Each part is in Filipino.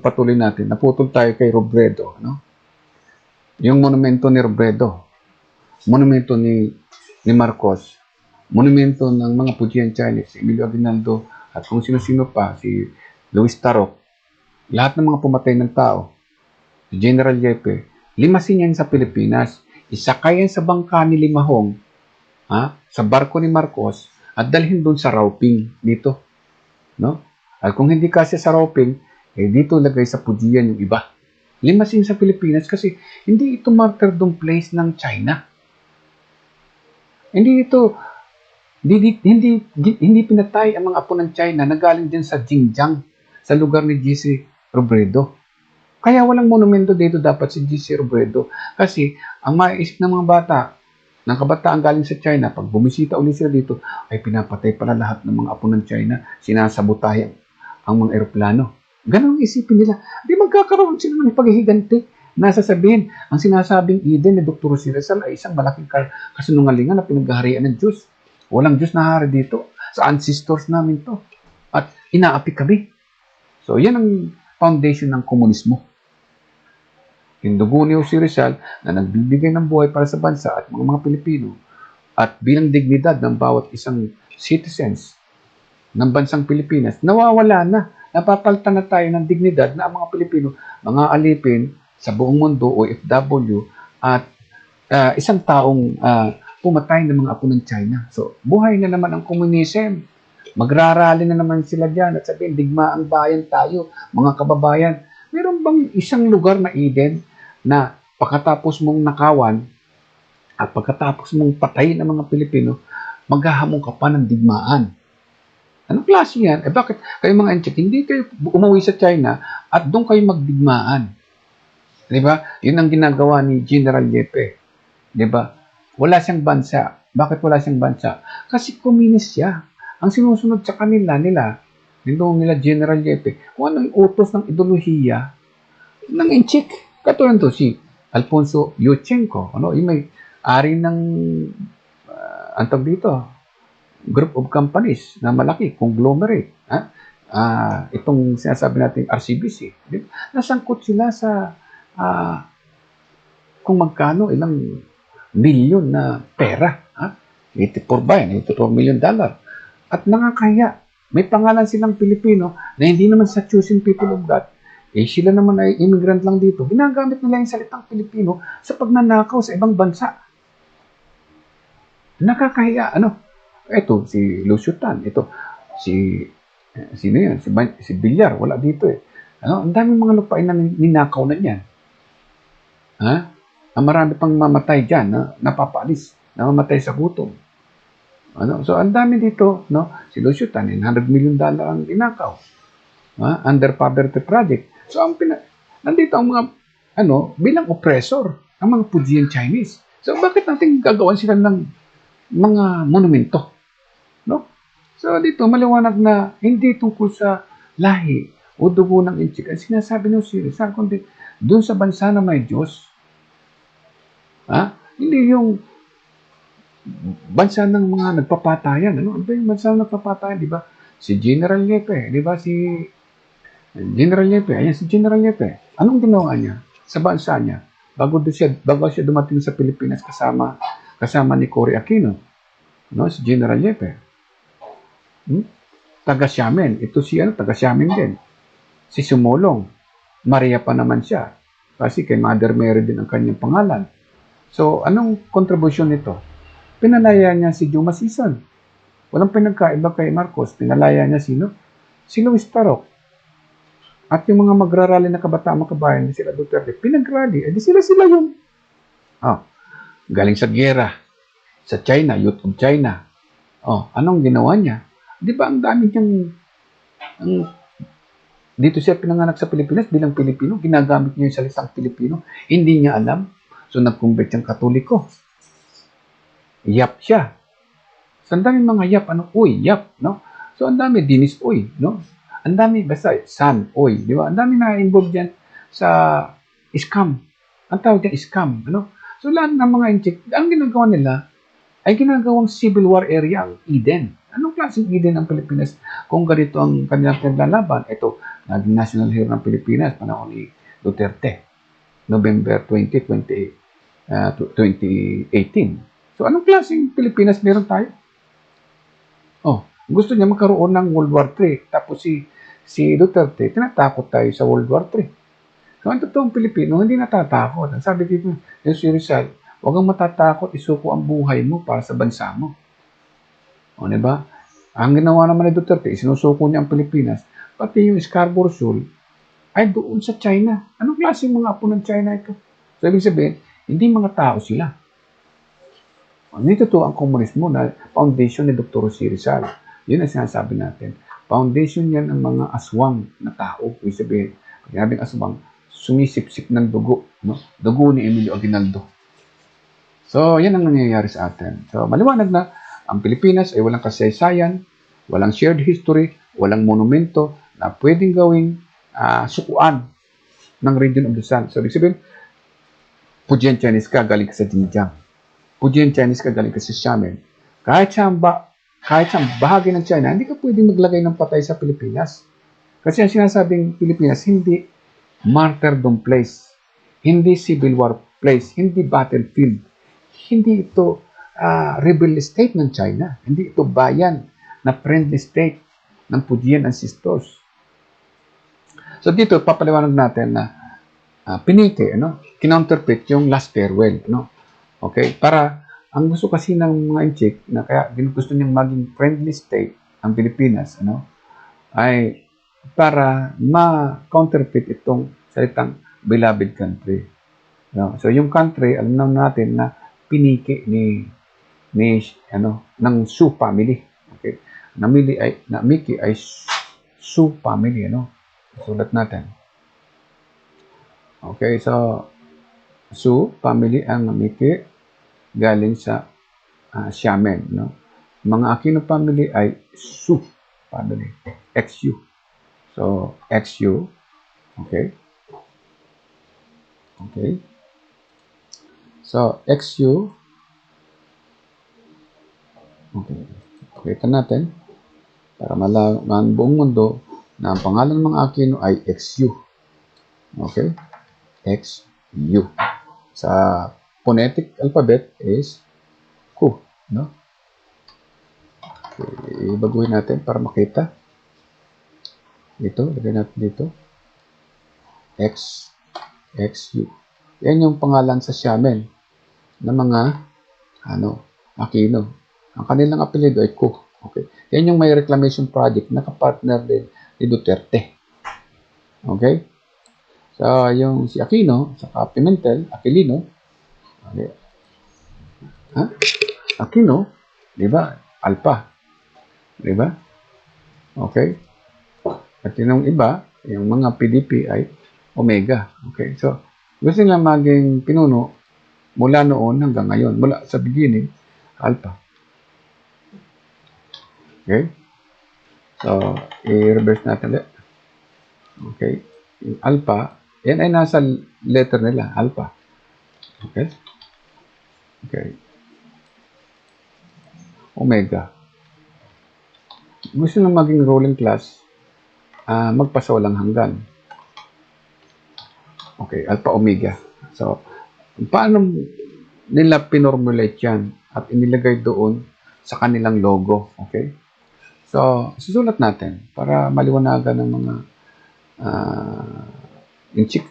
pagpatuloy natin, naputol tayo kay Robredo. Ano? Yung monumento ni Robredo, monumento ni Marcos, monumento ng mga Pujian Chinese, si Emilio Aguinaldo, at kung sino-sino pa, si Luis Tarok, lahat ng mga pumatay ng tao, si General Yepe, limasin yan sa Pilipinas, isakay yan sa bangka ni Limahong, sa barko ni Marcos, at dalhin doon sa Rauping, dito. No? At kung hindi kasi sa Rauping, dito lagay sa Pujian yung iba. Limasin sa Pilipinas kasi hindi ito martyrdom place ng China. Hindi ito, hindi pinatay ang mga apo ng China na galing din sa Xinjiang, sa lugar ni G.C. Robredo. Kaya walang monumento dito dapat si G.C. Robredo. Kasi ang maiisip ng mga bata, ng kabataan galing sa China, pag bumisita ulit sila dito, ay pinapatay pala lahat ng mga apo ng China, sinasabotahe ang mga eroplano. Ganon ang isipin nila. Di magkakaroon sila ng paghihiganti. Nasasabihin, ang sinasabing Eden ni Dr. Rizal ay isang malaking kasinungalingan na pinaghaharian ng Diyos. Walang Diyos na hari dito. Sa ancestors namin to. At inaapi kami. So, yan ang foundation ng komunismo. Yung dugo ni Jose Rizal na nagbibigay ng buhay para sa bansa at mga Pilipino at bilang dignidad ng bawat isang citizens ng bansang Pilipinas, nawawala na. Napapalitan na tayo ng dignidad na ang mga Pilipino, mga alipin sa buong mundo o FW at isang taong pumatay ng mga apo ng China. So, buhay na naman ang communism. Magrarally na naman sila dyan at sabihin, digma ang bayan tayo, mga kababayan. Meron bang isang lugar na Eden na pagkatapos mong nakawan at pagkatapos mong patayin ng mga Pilipino, maghahamon ka pa ng digmaan? Anong klase yan? Bakit kayo mga Enchik, hindi kayo umuwi sa China at doon kayo magdigmaan? Diba? Yun ang ginagawa ni General Yepe. Diba? Wala siyang bansa. Bakit wala siyang bansa? Kasi communist siya. Ang sinusunod sa kanila, nila General Yepe, kung ano yung utos ng ideolohiya ng Enchik. Katulad to si Alfonso Yuchenko. Yung may ari ng antog dito, group of companies na malaki, conglomerate. Itong sinasabi natin RCBC. Nasangkot sila sa kung magkano, ilang milyon na pera. 84 ba yan? $84 million. At nakakaya, may pangalan silang Pilipino na hindi naman sa choosing people of God. Sila naman ay immigrant lang dito. Ginagamit nila yung salitang Pilipino sa pagnanakaw sa ibang bansa. Nakakahiya, Ito, si Lucio Tan. Ito, sino yan? Si Villar. Wala dito eh. Ang daming mga lupain na ninakaw na yan. Ang marami pang mamatay dyan, napapaalis, namamatay sa gutom. So, ang dami dito, si Lucio Tan, $100 million ang ninakaw. Under poverty project. So, nandito ang mga, bilang oppressor, ang mga Pujian Chinese. So, bakit natin gagawan sila ng mga monumento? So, dito, maliwanag na hindi tungkol sa lahi o dugo ng Enchik. Ang sinasabi ng si Rizal, kundi doon sa bansa na may Diyos. Hindi yung bansa ng mga nagpapatayan. Ano ba yung bansa ng nagpapatayan? Di ba? Si General Yepe. Di ba si General Yepe? Ayan si General Yepe. Anong ginawa niya sa bansa niya? Bago siya dumating sa Pilipinas kasama ni Cory Aquino. Si General Yepe. Taga Xiamen. Ito si taga Xiamen din. Si Sumolong. Maria pa naman siya. Kasi kay Mother Mary din ang kanyang pangalan. So, anong kontribusyon nito? Pinalaya niya si Juma Sison. Walang pinagkaiba kay Marcos. Pinalaya niya sino? Si Luis Tarok. At yung mga magrarally na kabataan makabayan, sila Duterte, pinagrally. Di sila yun. Galing sa gera. Sa China, Youth of China. Anong ginawa niya? Di ba ang dami niyang dito siya pinanganak sa Pilipinas bilang Pilipino, ginagamit niya yung salitang Pilipino, hindi niya alam. So, nag-convert siyang Katoliko. Yap siya. So, ang dami mga yap, uy, yap, So, ang dami, Dinis, uy, Ang dami, basta, San, uy, di ba? Ang dami na involved dyan sa scam. Ang tawag dyan, scam, So, lahat ng mga Enchik, ang ginagawa nila, ay ginagawang civil war area ang Eden. Anong klaseng Eden ang Pilipinas kung ganito ang kanilang pinaglalaban? Ito, naging national hero ng Pilipinas panahon ni Duterte, November 2018. So, anong klaseng Pilipinas meron tayo? Oh, gusto niya magkaroon ng World War III. Tapos si Duterte, tinatakot tayo sa World War III. So, ang totoong Pilipino, hindi natatakot. Ang sabi dito, yung si Rizal, huwag kang matatakot, isuko ang buhay mo para sa bansa mo. O, diba? Ang ginawa naman ni Duterte, sinusuko niya ang Pilipinas, pati yung Scarborough Shoal, ay doon sa China. Anong klaseng mga apo ng China ito? So, ibig sabihin, hindi mga tao sila. Nito to ang komunismo na foundation ni Dr. Jose Rizal. Yun ang sinasabi natin. Foundation yan ng mga aswang na tao. Ibig sabihin, pag sinabing aswang, sumisip-sip ng dugo. No? Dugo ni Emilio Aguinaldo. So, yan ang nangyayari sa atin. So, maliwanag na ang Pilipinas ay walang kasaysayan, walang shared history, walang monumento na pwedeng gawing sukuan ng region of the sun. So, ibig sabihin, Pujian Chinese ka, galing ka sa Xinjiang. Pujian Chinese ka, galing ka sa Xiamen. Kahit sa bahagi ng China, hindi ka pwedeng maglagay ng patay sa Pilipinas. Kasi ang sinasabing Pilipinas, hindi martyrdom place, hindi civil war place, hindi battlefield, hindi ito rebel state ng China, hindi ito bayan na friendly state ng Pujian ancestors. So dito, papaliwanag natin na pinike, kinounterfeit yung last farewell, okay? Para, ang gusto kasi ng mga Inchik, na kaya gusto niyang maging friendly state ang Pilipinas, ay para ma-counterfeit itong salitang beloved country. So, yung country, alam naman natin na piniki ng Su family. Okay? Namiki ay Su family, sulat natin. Okay, so Su family ang namiki galing sa Xiamen, Mga Aquino family ay Su family, XU. So, XU, okay. Okay. So, XU, okay. Pakita natin para malaman buong mundo na ang pangalan ng mga Aquino ay XU. Okay. XU. Sa phonetic alphabet is Ku, Okay, baguhin natin para makita. Dito, lagay natin dito. XU. Yan yung pangalan sa Xiamen ng mga Aquino. Ang kanilang apelyido ay Ku. Okay. Yan yung may reclamation project na kapartner din ni Duterte. Okay? So, yung si Aquino, sa Pimentel, Aquilino, okay. Aquino, di ba? Alpha. Di ba? Okay? At yung iba, yung mga PDP ay Omega. Okay? So, gusto nila maging pinuno mula noon hanggang ngayon. Mula sa beginning, Alpha. Okay? So, i-reverse natin ulit. Okay? Yung Alpha, yan ay nasa letter nila, Alpha. Okay? Okay. Omega. Gusto na maging ruling class, magpasa walang hanggan. Okay, Alpha Omega. So, paano nila pinormulate yan at inilagay doon sa kanilang logo? Okay? So, susulat natin para maliwanagan ng mga Inchik,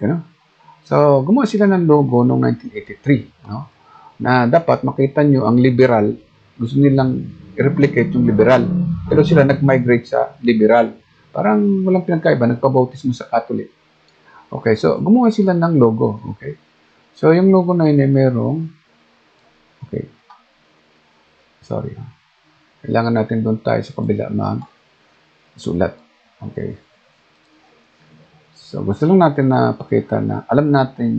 So, gumawa sila ng logo noong 1983, na dapat makita nyo ang liberal, gusto nilang i-replicate yung liberal. Pero sila nag-migrate sa liberal. Parang walang pinagkaiba, nagpabautismo sa Catholic. Okay, so gumawa sila ng logo, okay? So, yung logo na yun ay merong, okay, sorry, kailangan natin doon tayo sa kabila sulat, okay? So, gusto lang natin na pakita na alam natin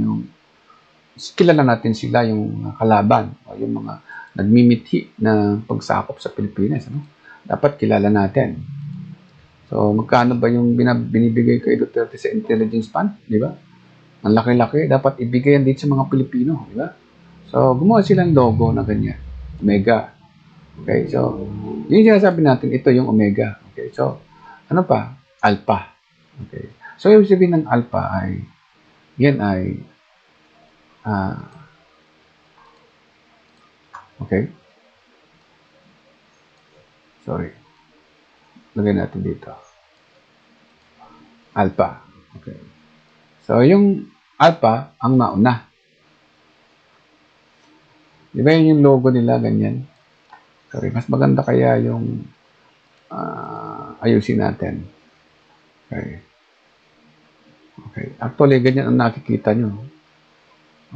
kilala natin sila yung kalaban o yung mga nagmimithi na pagsakop sa Pilipinas. Dapat kilala natin. So, magkano ba yung binibigay kay Duterte sa intelligence fund? Di ba? Ang laki-laki. Dapat ibigay yan dito sa mga Pilipino. Di ba? So, gumawa silang logo na ganyan. Omega. Okay, so, yung sinasabi natin, ito yung omega. Okay, so, ano pa? Alpha. Okay. So, yung sabihin ng alpha ay, yan ay, okay. Sorry. Lagay natin dito. Alpha. Okay. So, yung alpha, ang nauna. Di ba yun yung logo nila, ganyan? Sorry, mas maganda kaya yung ayusin natin. Okay. Okay. Actually, ganyan ang nakikita nyo.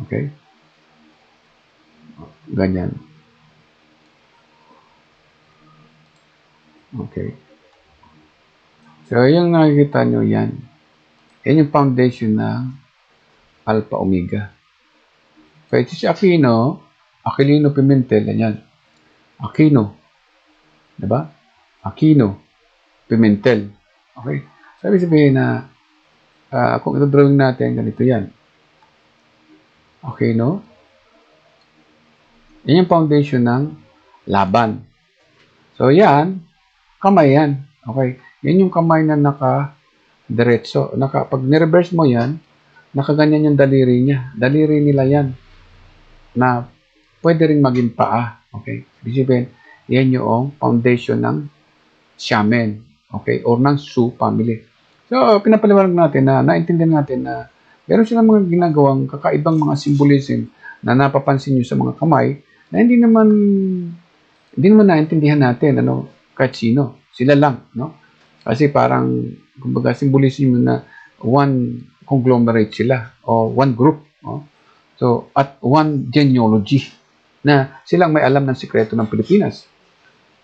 Okay. Ganyan. Okay. So, yung nakikita nyo yan. Yan yung foundation ng Alpha Omega. Okay, si Aquilino Pimentel, yan. Aquino. Diba? Aquino Pimentel. Okay? Sabi sabihin na, kung ito drawing natin, ganito yan. Aquino. Yan yung foundation ng laban. So, yan, kamay yan. Okay? Yan yung kamay na naka-diretso. Pag nireverse mo yan, nakaganyan yung daliri niya. Daliri nila yan. Na pwede rin maging paa. Okay? Ibig yan yung foundation ng Xiamen. Okay? Or ng Su family. So, pinapaliwanag natin na naintindihan natin na meron silang mga ginagawang kakaibang mga symbolism na napapansin nyo sa mga kamay na hindi naman naintindihan natin kahit sino. Sila lang, no? Kasi parang, kumbaga, symbolism na one conglomerate sila o one group. No? So, at one genealogy na silang may alam ng sikreto ng Pilipinas.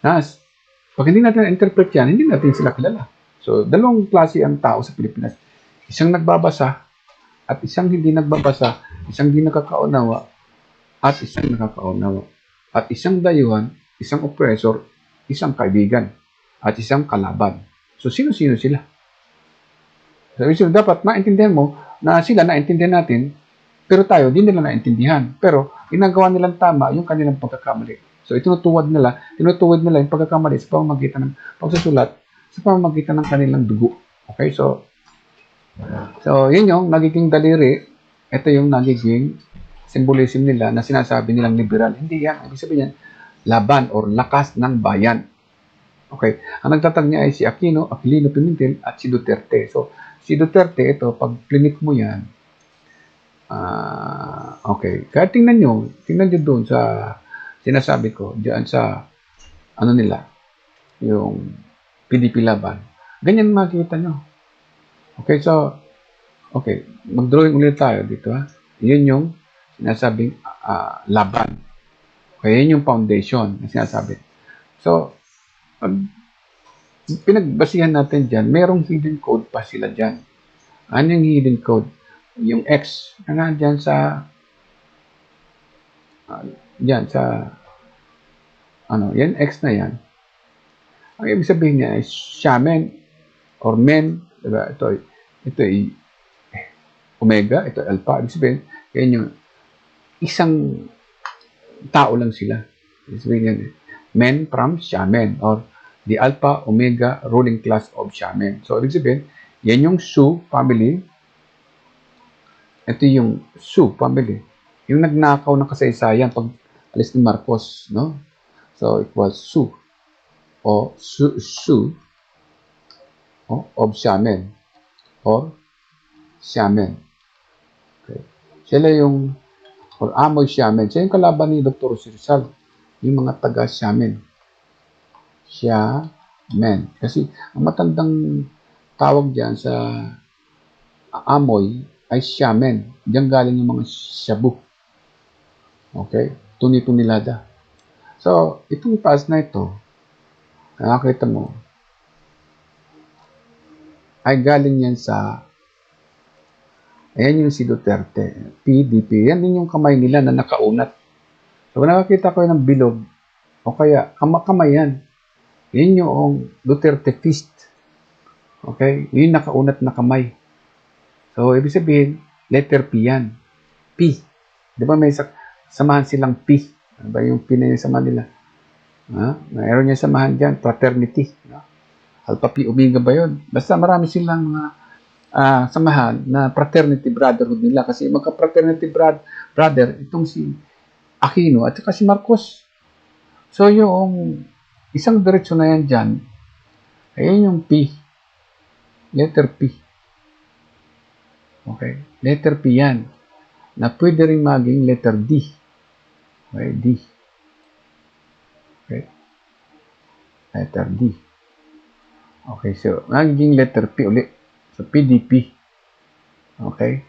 Pag hindi natin interpret yan, hindi natin sila kilala. So, dalawang klase ang tao sa Pilipinas. Isang nagbabasa at isang hindi nagbabasa, isang hindi nakakaunawa at isang nakakaunawa. At isang dayuhan, isang oppressor, isang kaibigan, at isang kalaban. So, sino-sino sila? So, dapat maintindihan mo na sila naintindihan natin, pero tayo, di nila naintindihan. Pero, ginagawa nilang tama yung kanilang pagkakamali. So, tinutuwid nila yung pagkakamali sa pamamagitan ng pagsusulat, sa pamamagitan ng kanilang dugo. Okay, so yun yung nagiging daliri. Ito yung nagiging symbolism nila na sinasabi nilang liberal. Hindi yan. Ibig sabihin yan, laban or lakas ng bayan. Okay. Ang nagtatag niya ay si Aquino Pimentel at si Duterte. So, si Duterte, ito, pag clinic mo yan, okay. Kaya tingnan nyo doon sa sinasabi ko, diyan sa, nila, yung PDP laban. Ganyan makikita nyo. Okay, so, okay. Mag-drawing ulit tayo dito, ha. Yun yung sinasabing laban. Okay, yun yung foundation na sinasabi. So, pinagbasihan natin dyan, merong hidden code pa sila dyan. Ano yung hidden code? Yung X na dyan sa yan X na yan. Ang ibig sabihin niya ay Xiamen or men, diba? Ito ay Omega, ito Alpha. Ibig sabihin, yan yung isang tao lang sila. Ibig sabihin yan, men from Xiamen or the Alpha Omega ruling class of Xiamen. So, ibig sabihin, yan yung Su family. Ito yung Su family. Yung nagnakaw ng kasaysayan pag alis ni Marcos, no? So, it was Su of Xiamen or Xiamen. Okay. Sila yung or Amoy Xiamen. Siya yung kalaban ni Dr. Rizal. Yung mga taga Xiamen. Xiamen. Kasi ang matandang tawag dyan sa Amoy ay Xiamen. Diyan galing yung mga Shabu. Okay? Tuni-tunilada. So, itong taas na ito, nakakita mo, ay galing yan sa, ayan yung si Duterte, PDP. Yan din yung kamay nila na nakaunat. So, kung nakakita ko ng bilog, o kaya kamay yan, yun yung Duterte fist. Okay? Yun nakaunat na kamay. So, ibig sabihin, letter P yan. P. Di ba may samahan silang P? Ano ba yung P na yun sa Manila? Mayroon yung samahan dyan, fraternity. No? Alpha Pi Omega ba yun? Basta marami silang mga samahan na fraternity brotherhood nila kasi magka-fraternity brother itong si Aquino at saka si Marcos. So yung isang diretsyo na yan dyan, ayan yung P. Letter P. Okay? Letter P yan. Na pwede rin maging letter D. Okay? D. Okay? Letter D. Okay, so magiging letter P ulit. So PDP. Okay?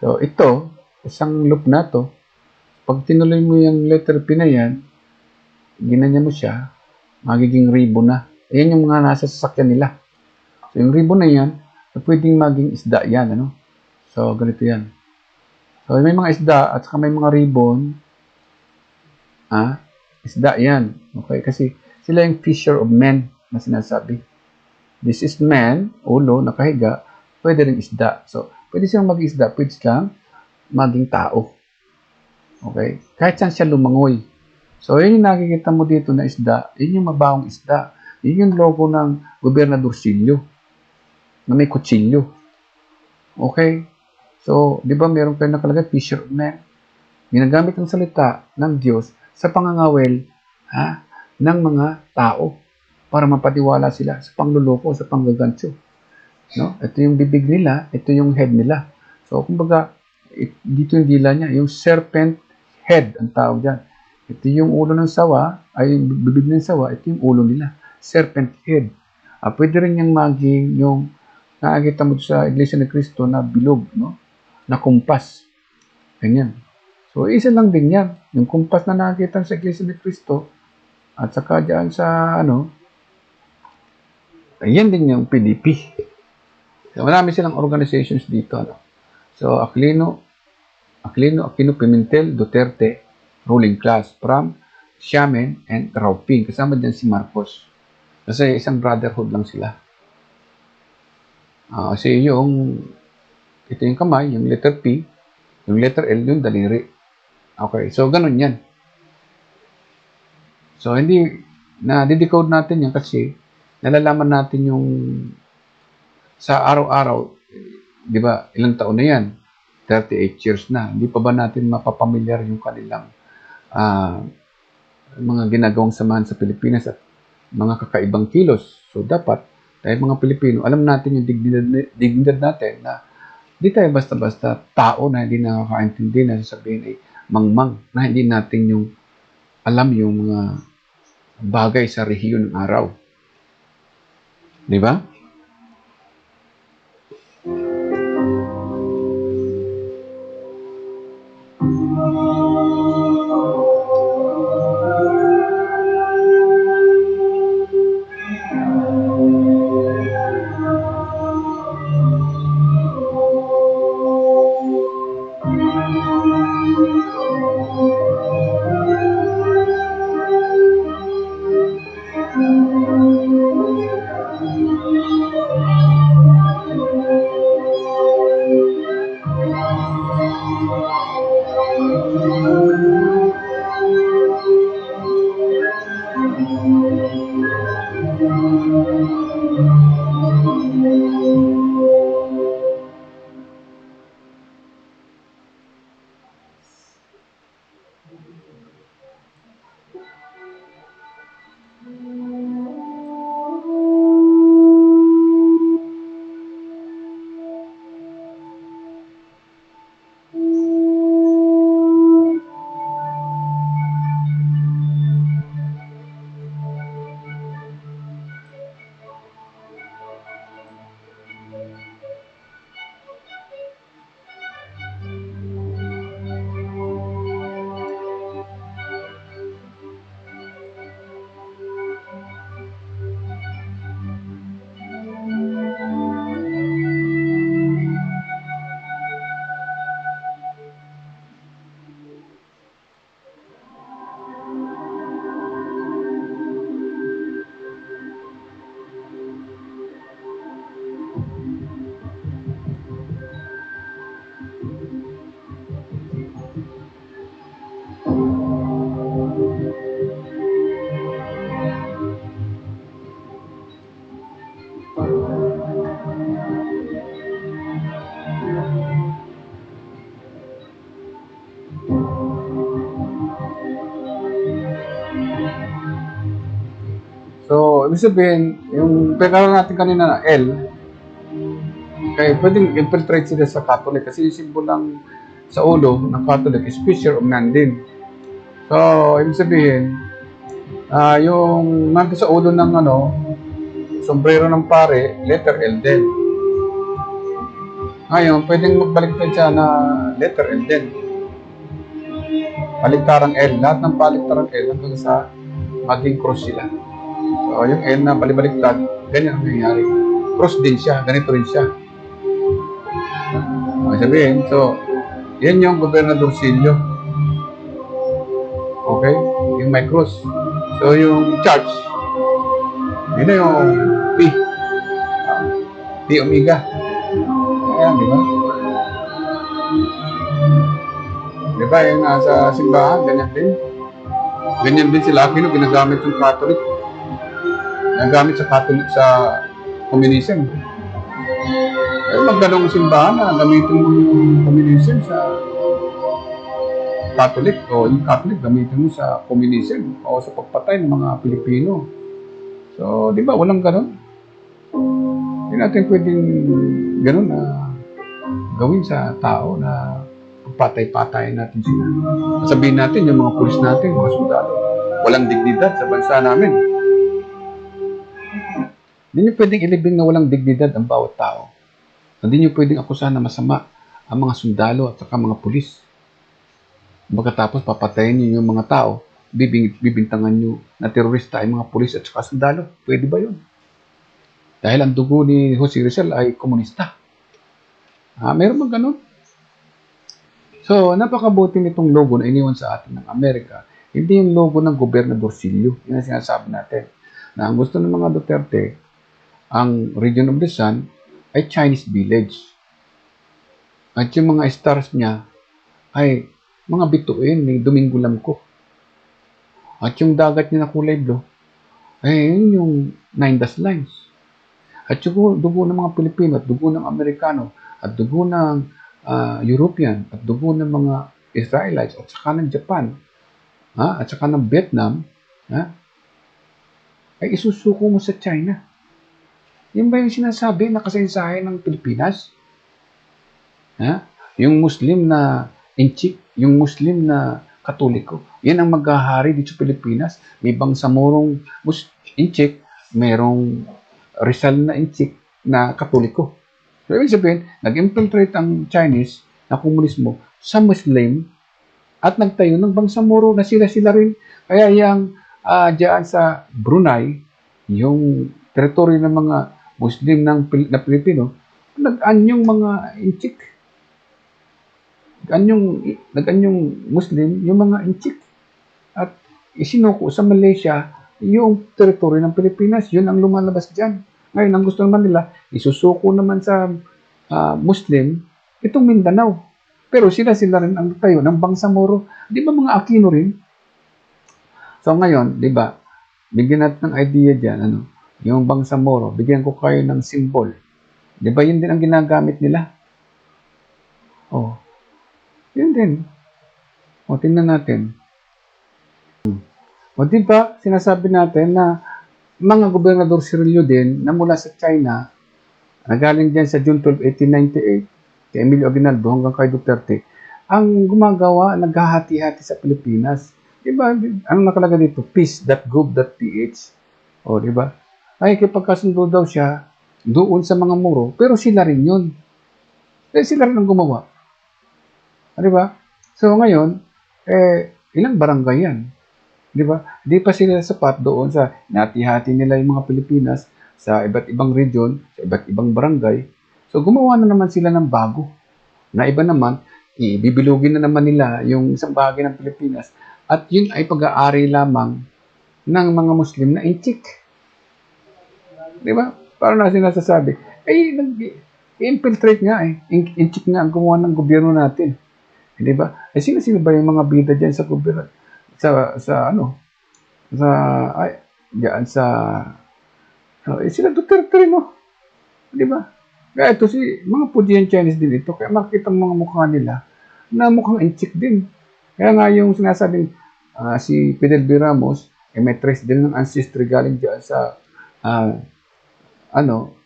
So ito, isang loop na to, pag tinuloy mo yung letter P na yan, ginanya mo siya, magiging ribbon na. Ayan yung mga nasa sasakyan nila. So yung ribbon na yan, pwedeng maging isda yan. Ano? So ganito yan. So may mga isda at saka may mga ribbon. Isda yan. Okay? Kasi sila yung fisher of men na sinasabi. This is man, ulo, nakahiga, pwede rin isda. So, pwede silang maging isda, pwede silang maging tao. Okay? Kahit saan siya lumangoy. So, yun yung nakikita mo dito na isda, yun yung mabawang isda. Yun yung logo ng Gobernador Silio na may kutsilyo. Okay? So, di ba meron kayo nakalagay, fisher of men? Ginagamit ang salita ng Diyos sa pangangawel ng mga tao para mapatiwala sila sa pangluloko, sa panggagancho. No? Ito yung bibig nila, ito yung head nila. So, kumbaga, dito yung dila niya, yung serpent head ang tawag dyan. Ito yung ulo ng sawa, ay yung bibig ng sawa, ito yung ulo nila. Serpent head. Pwede rin yung maging yung nakakita mo sa Iglesia ni Cristo na bilog, no? Na kumpas. Ganyan. So, isa lang din yan. Yung kumpas na nakakita sa Iglesia ni Cristo at saka dyan sa yan din yung PDP. So, marami silang organizations dito. Ano? So, Aquino Pimentel, Duterte, ruling class, Pram, Xiamen, and Rauping. Kasama din si Marcos. Kasi isang brotherhood lang sila. Kasi ito yung kamay, yung letter P, yung letter L, yung daliri. Okay, so ganun yan. So, hindi, na-decode natin yan kasi nalalaman natin yung sa araw-araw, di ba, ilang taon na yan? 38 years na. Hindi pa ba natin mapapamilyar yung kanilang mga ginagawang samahan sa Pilipinas at mga kakaibang kilos. So, dapat, tayo mga Pilipino, alam natin yung dignidad natin na hindi tayo basta-basta tao na hindi nakakaintindi na sasabihin ay mangmang na hindi natin yung alam yung mga bagay sa rehiyon ng araw. Di ba? ibig sabihin, yung pinag natin kanina na L, kaya pwedeng infiltrate sila sa Catholic kasi yung symbol ng sa ulo ng Catholic is Fisher of Nandin. So, ibig sabihin, yung nandun sa ulo ng sombrero ng pare, letter L din. Ngayon, pwedeng magbaliktad siya na letter L din. Baliktarang L. Lahat ng baliktarang L hanggang sa maging cross sila. So, yung L na balibaliktad, ganyan ang nangyayari. Cross din siya, ganito rin siya. Sabihin, so, yan yung Gobernador Silio. Okay? Yung may cross. So, yung church, yun na yung P. P omega. Ayan, di ba? Di ba, yung nasa simbahan, ganyan din. Ganyan din sila, ginagamit yung Catholic. Ginagamit sa Catholic sa communism. Eh, magganong simbahan na gamitin mo yung communism sa Catholic o yung Catholic gamitin mo sa communism o sa pagpatay ng mga Pilipino. So, di ba, walang ganon? Hindi natin pwedeng ganon na gawin sa tao na patay-patayin natin sila. Sabihin natin yung mga pulis natin, mga sundalo, walang dignidad sa bansa namin. Hindi nyo pwedeng ilibing na walang dignidad ang bawat tao. Hindi nyo pwedeng akusahan na masama ang mga sundalo at saka mga pulis. Pagkatapos papatayin nyo yung mga tao, bibintangan nyo na terorista ay mga pulis at saka sundalo. Pwede ba yun? Dahil ang dugo ni Jose Rizal ay komunista. Meron bang ganun? So, napakabuti nitong logo na iniwan sa atin ng Amerika. Hindi yung logo ng Gobernador Silio. Yun ang sinasabi natin. Na ang gusto ng mga Duterte, ang region of the sun ay Chinese village. At yung mga stars niya ay mga bituin, may Domingo Lamco. At yung dagat niya na kulay blue, ay yun yung 9 dash lines. At yung dugo ng mga Pilipino, at dugo ng Amerikano, at dugo ng European, at dugo ng mga Israelites, at saka ng Japan, at saka ng Vietnam, ay isusuko mo sa China. Yan ba yung sinasabi na kasaysayan ng Pilipinas? Yung Muslim na Inchik, yung Muslim na Katoliko, yan ang maghahari dito sa Pilipinas. May Bangsamorong Inchik, merong Rizal na Inchik na Katoliko. So, ibig sabihin, nag-infiltrate ang Chinese na komunismo sa Muslim at nagtayo ng Bangsamoro na sila-sila rin. Kaya yung diyan sa Brunei, yung teritoryo ng mga Muslim na Pilipino, nag-anyong mga Inchik. Nag-anyong Muslim yung mga Inchik. At isinuko sa Malaysia yung teritoryo ng Pilipinas. Yun ang lumalabas dyan. Ngayon, ang gusto naman nila, isusuko naman sa Muslim itong Mindanao. Pero sila rin ang tayo ng Bangsamoro. Di ba mga Aquino rin? So ngayon, di ba, bigyan natin ng idea dyan, yung Bangsamoro, bigyan ko kayo ng symbol. Di ba, yun din ang ginagamit nila? Yun din. Tingnan natin. Di ba, sinasabi natin na mga gobernador Cirillo din na mula sa China, nagaling dyan sa June 12, 1898, kay Emilio Aguinaldo hanggang kay Duterte, ang gumagawa, naghahati-hati sa Pilipinas. Diba? Anong nakalagay dito? peace.gov.ph. Diba? Ay, kipagkasundo daw siya doon sa mga muro, pero sila rin yun. Sila rin ang gumawa. Diba? So, ngayon, ilang barangay yan? Diba? Di pa sila sapat doon sa nati-hati nila yung mga Pilipinas sa iba't ibang region, sa iba't ibang barangay. So, gumawa na naman sila ng bago. Na iba naman, ibibilugin na naman nila yung isang bahagi ng Pilipinas at yun ay pag-aari lamang ng mga Muslim na Inchik. Diba? Parang na sinasasabi, nag-infiltrate nga Inchik nga ang gumawa ng gobyerno natin. Diba? Sino-sino ba yung mga bida dyan sa gobyerno? Sila Duterte rin, no? Di ba? Kaya ito mga Pujian Chinese din ito, kaya makikita ang mga mukha nila na mukhang Inchik din. Kaya nga yung sinasabing si Fidel B. Ramos, may trace din ng ancestry galing dyan sa ah,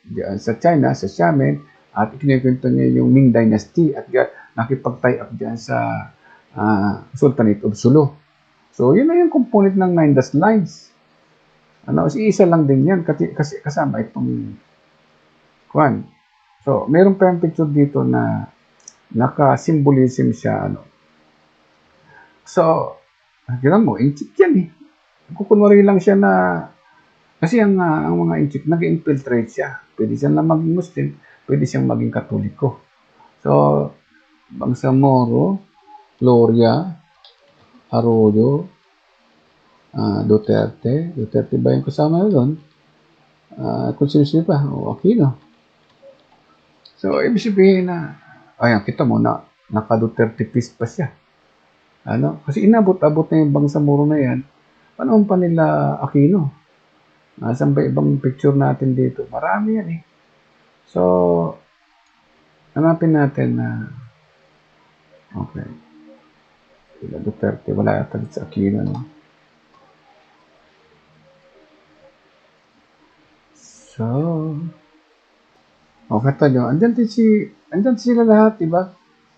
diyan sa China, sa Xiamen, at kinikwento niya yung Ming Dynasty at nakipag-tie up diyan sa Sultanate of Sulu. So, yun na yung component ng Nine Dust Lines. Isa lang din yan kasi kasama itong kwan. So, meron pa yung picture dito na naka-symbolism siya. So, tignan mo, inchik yan eh. Kukunwari lang siya na, kasi ang mga inchik, nag-infiltrate siya. Pwede siyang na maging Muslim, pwede siyang maging Katoliko. So, Bangsamoro, Gloria, Arroyo, Duterte ba yung kasama na doon? Kung sino pa, Aquino. So, ibig sabihin na, ayan, kita mo na, naka-Duterte peace pa siya. Kasi inabot-abot na yung Bangsamoro na yan, panahon pa nila Aquino. Nasaan ba ibang picture natin dito? Marami yan eh. So, hanapin natin na, okay. Sila Duterte, wala yata sa Aquino, no? So, okay tayo. Andyan sila lahat, di ba?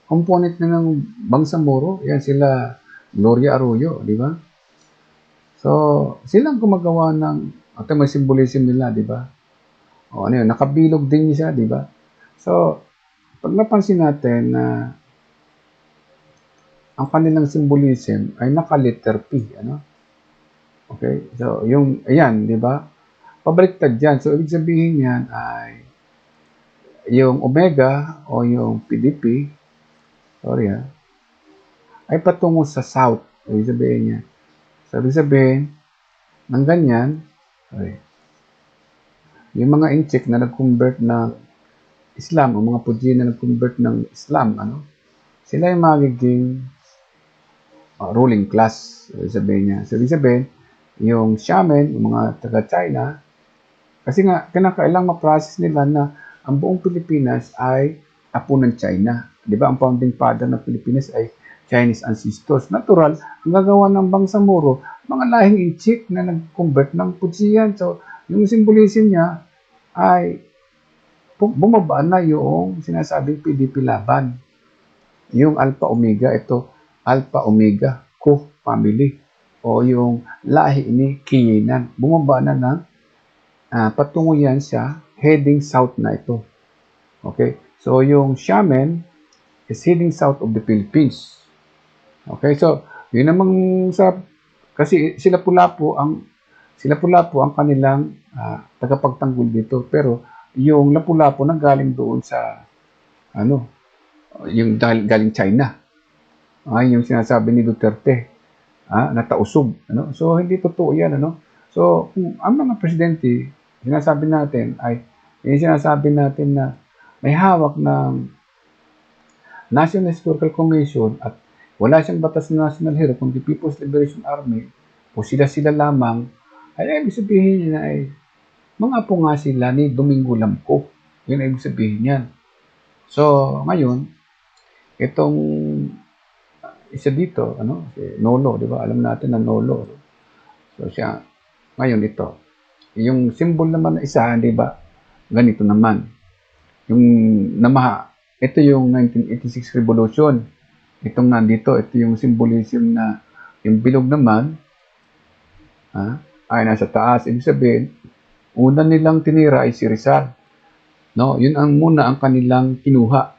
Component na ng Bangsamoro. Yan sila, Gloria Arroyo, di ba? So, silang gumagawa ng, at may symbolism nila, di ba? Nakabilog din siya, di ba? So, pag napansin natin na ang kanilang symbolism ay naka-letter P, Okay? So, ayan, di ba? Pabaliktad yan. So, ibig sabihin yan ay yung Omega o yung PDP, ay patungo sa South. Ibig sabihin niya. So, ibig sabihin, ng ganyan, yung mga inchik na nag-convert ng Islam, o mga Puji na nag-convert ng Islam, sila yung magiging ruling class. Ibig sabihin niya. So, ibig sabihin, yung Xiamen, yung mga taga-China, kasi nga, kinakailang ma-process nila na ang buong Pilipinas ay apo ng China. Di ba? Ang founding father ng Pilipinas ay Chinese ancestors. Natural, ang gagawa ng Bangsamoro, mga lahing inchik na nag-convert ng Pujian. So, yung symbolism niya ay bumaba na yung sinasabing PDP laban. Yung Alpha Omega, ito, Alpha Omega Co-family o yung lahi ni Kiyinan. Bumaba na ng patungo yan sa heading south na ito. Okay? So, yung Xiamen is heading south of the Philippines. Okay? So, yun namang kasi sila pula po ang kanilang tagapagtanggol dito. Pero, yung Lapu-Lapu na galing doon sa yung galing China. Yung sinasabi ni Duterte, natausog. So, hindi totoo yan. So, kung ang mga presidente, sinasabi natin na may hawak ng National Historical Commission at wala siyang batas na national hero kundi People's Liberation Army o sila lamang, ay ibig sabihin niya ay mga apo nga sila ni Domingo Lamco. Yun ay ibig sabihin yan. So, ngayon, itong isa dito, si Nolo, di ba? Alam natin na Nolo. So, siya, ngayon ito. Yung symbol naman na isa, di ba? Ganito naman. Yung namaha. Ito yung 1986 Revolution. Itong nandito, ito yung symbolism na yung bilog naman ay nasa taas. Ibig sabihin, una nilang tinira ay si Rizal. Yun muna ang kanilang kinuha.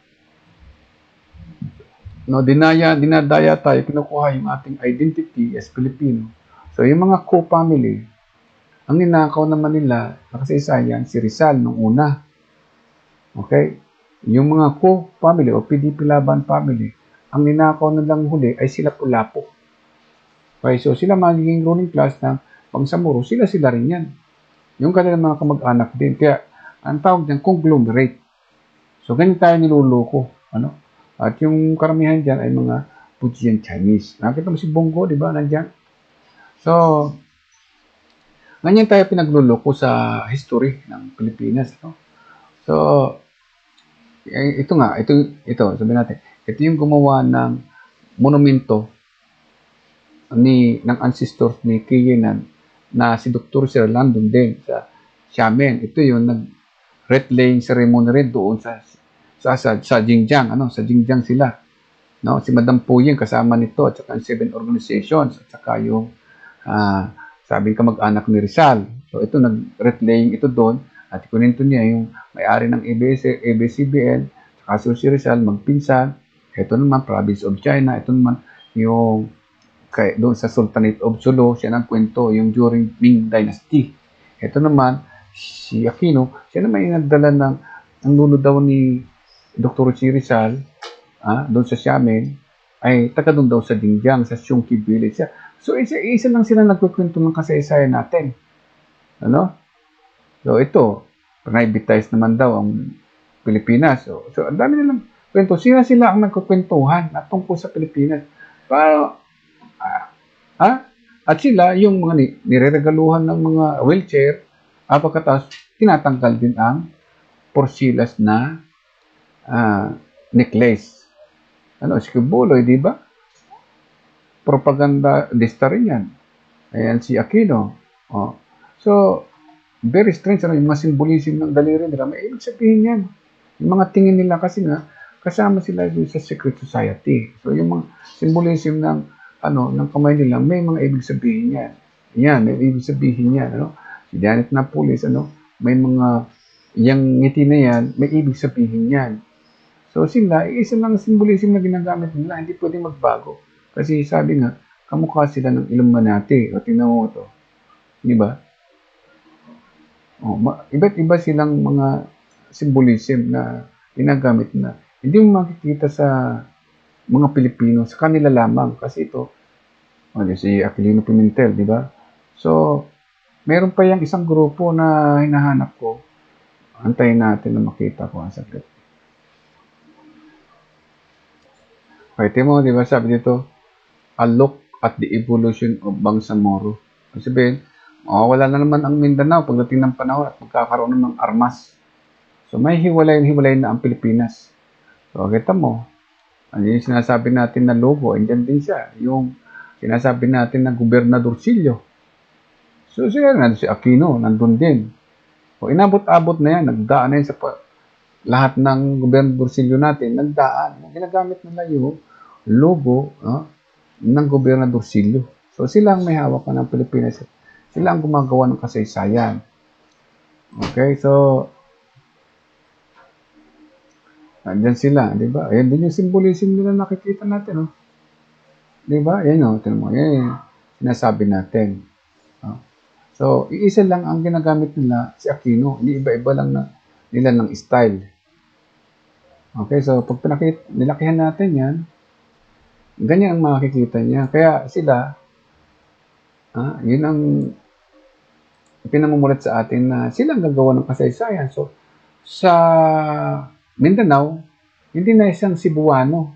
Dinadaya tayo, kinukuha yung ating identity as Filipino. So, yung mga co-family, ang ninakaw naman nila, nakasaysayan, si Rizal nung una. Okay? Yung mga co-family o PDP Laban family, ang ninakaw nilang huli ay sila Lapu-Lapu. Okay? So, sila magiging ruling class ng Bangsamoro, sila rin yan. Yung kanilang mga kamag-anak din. Kaya, ang tawag niyan, conglomerate. So, ganyan tayo niluloko. At yung karamihan dyan ay mga Pujian Chinese. Nakita mo si Bongo, di ba? Nandyan. So, ganyan tayo pinagluloko sa history ng Pilipinas. So, ito, sabihin natin, ito yung gumawa ng monumento ng ancestors ni Kiyinan na si Dr. Sir Landon din sa Xiamen. Ito yung nag-wreath laying ceremony rin doon sa Xinjiang. Sa Xinjiang sila. No? Si Madam Puying kasama nito at saka 7 organizations at saka yung sabi ka mag-anak ni Rizal. So ito nag-wreath laying ito doon at ikunento niya yung may-ari ng ABS-CBN saka si Rizal magpinsan. Ito naman province of China. Ito naman yung doon sa Sultanate of Sulu, siya nagkwento yung during Ming Dynasty. Ito naman, si Aquino, siya naman yung nagdala ng ang lulo daw ni Dr. Chi Rizal, doon sa Xiamen, ay taga doon daw sa Xinjiang, sa Xunqi Village. So, isa lang sila nagkukwento ng kasaysayan natin. So, ito, privatized naman daw ang Pilipinas. So ang dami nilang kwento. Sila ang nagkukwentuhan na tungkol sa Pilipinas. Para, At sila, yung mga nireregaluhan ng mga wheelchair, pagkatapos tinatanggal din ang porsilas na necklace. Esquibuloy, di ba? Propagandista rin yan. Ayan si Aquino. So, very strange. Yung mga symbolism ng daliri nila, may ibig sabihin yan. Yung mga tingin nila kasi nga, kasama sila sa secret society. So, yung mga symbolism ng kamay nila, may mga ibig sabihin yan. Yan, may ibig sabihin yan. Si Janet Napoles, may mga, yung ngiti na yan, may ibig sabihin yan. So sila, isa lang symbolism na ginagamit nila, hindi pwedeng magbago. Kasi sabi nga, kamukha sila ng Illuminati. O tingnan mo ito. Di ba? Iba't iba silang mga symbolism na ginagamit na hindi mo makikita sa mga Pilipino, sa kanila lamang. Kasi ito, si Aquilino Pimentel, di ba? So, meron pa yung isang grupo na hinahanap ko. Antayin natin na makita ko ang saglit. Pwede mo, di ba, sabi dito, a look at the evolution of Bangsamoro. Kasi sabihin, wala na naman ang Mindanao pagdating ng panahon at magkakaroon ng armas. So, may hiwalay na ang Pilipinas. So, kita mo, yung sinasabi natin na logo, andyan din siya. Yung sinasabi natin na Gobernadorcillo. So, siya na si Aquino, nandun din. So, inabot-abot na yan, nagdaan na yan sa lahat ng Gobernadorcillo natin, nagdaan. Ginagamit nila yung logo ng Gobernadorcillo. So, sila ang may hawak ng Pilipinas. Sila ang gumagawa ng kasaysayan. Okay, so, andyan sila, di ba? Ayan din yung symbolism nila nakikita natin, di ba? Ayan, tingnan mo, yan yung sinasabi natin. So, iisa lang ang ginagamit nila, si Aquino. Hindi iba-iba lang nila ng style. Okay, so pag nilakihan natin yan, ganyan ang makikita niya. Kaya sila, yun ang pinamumulat sa atin na sila ang gagawa ng kasaysayan. So, sa Mindanao, hindi na isang Cebuano.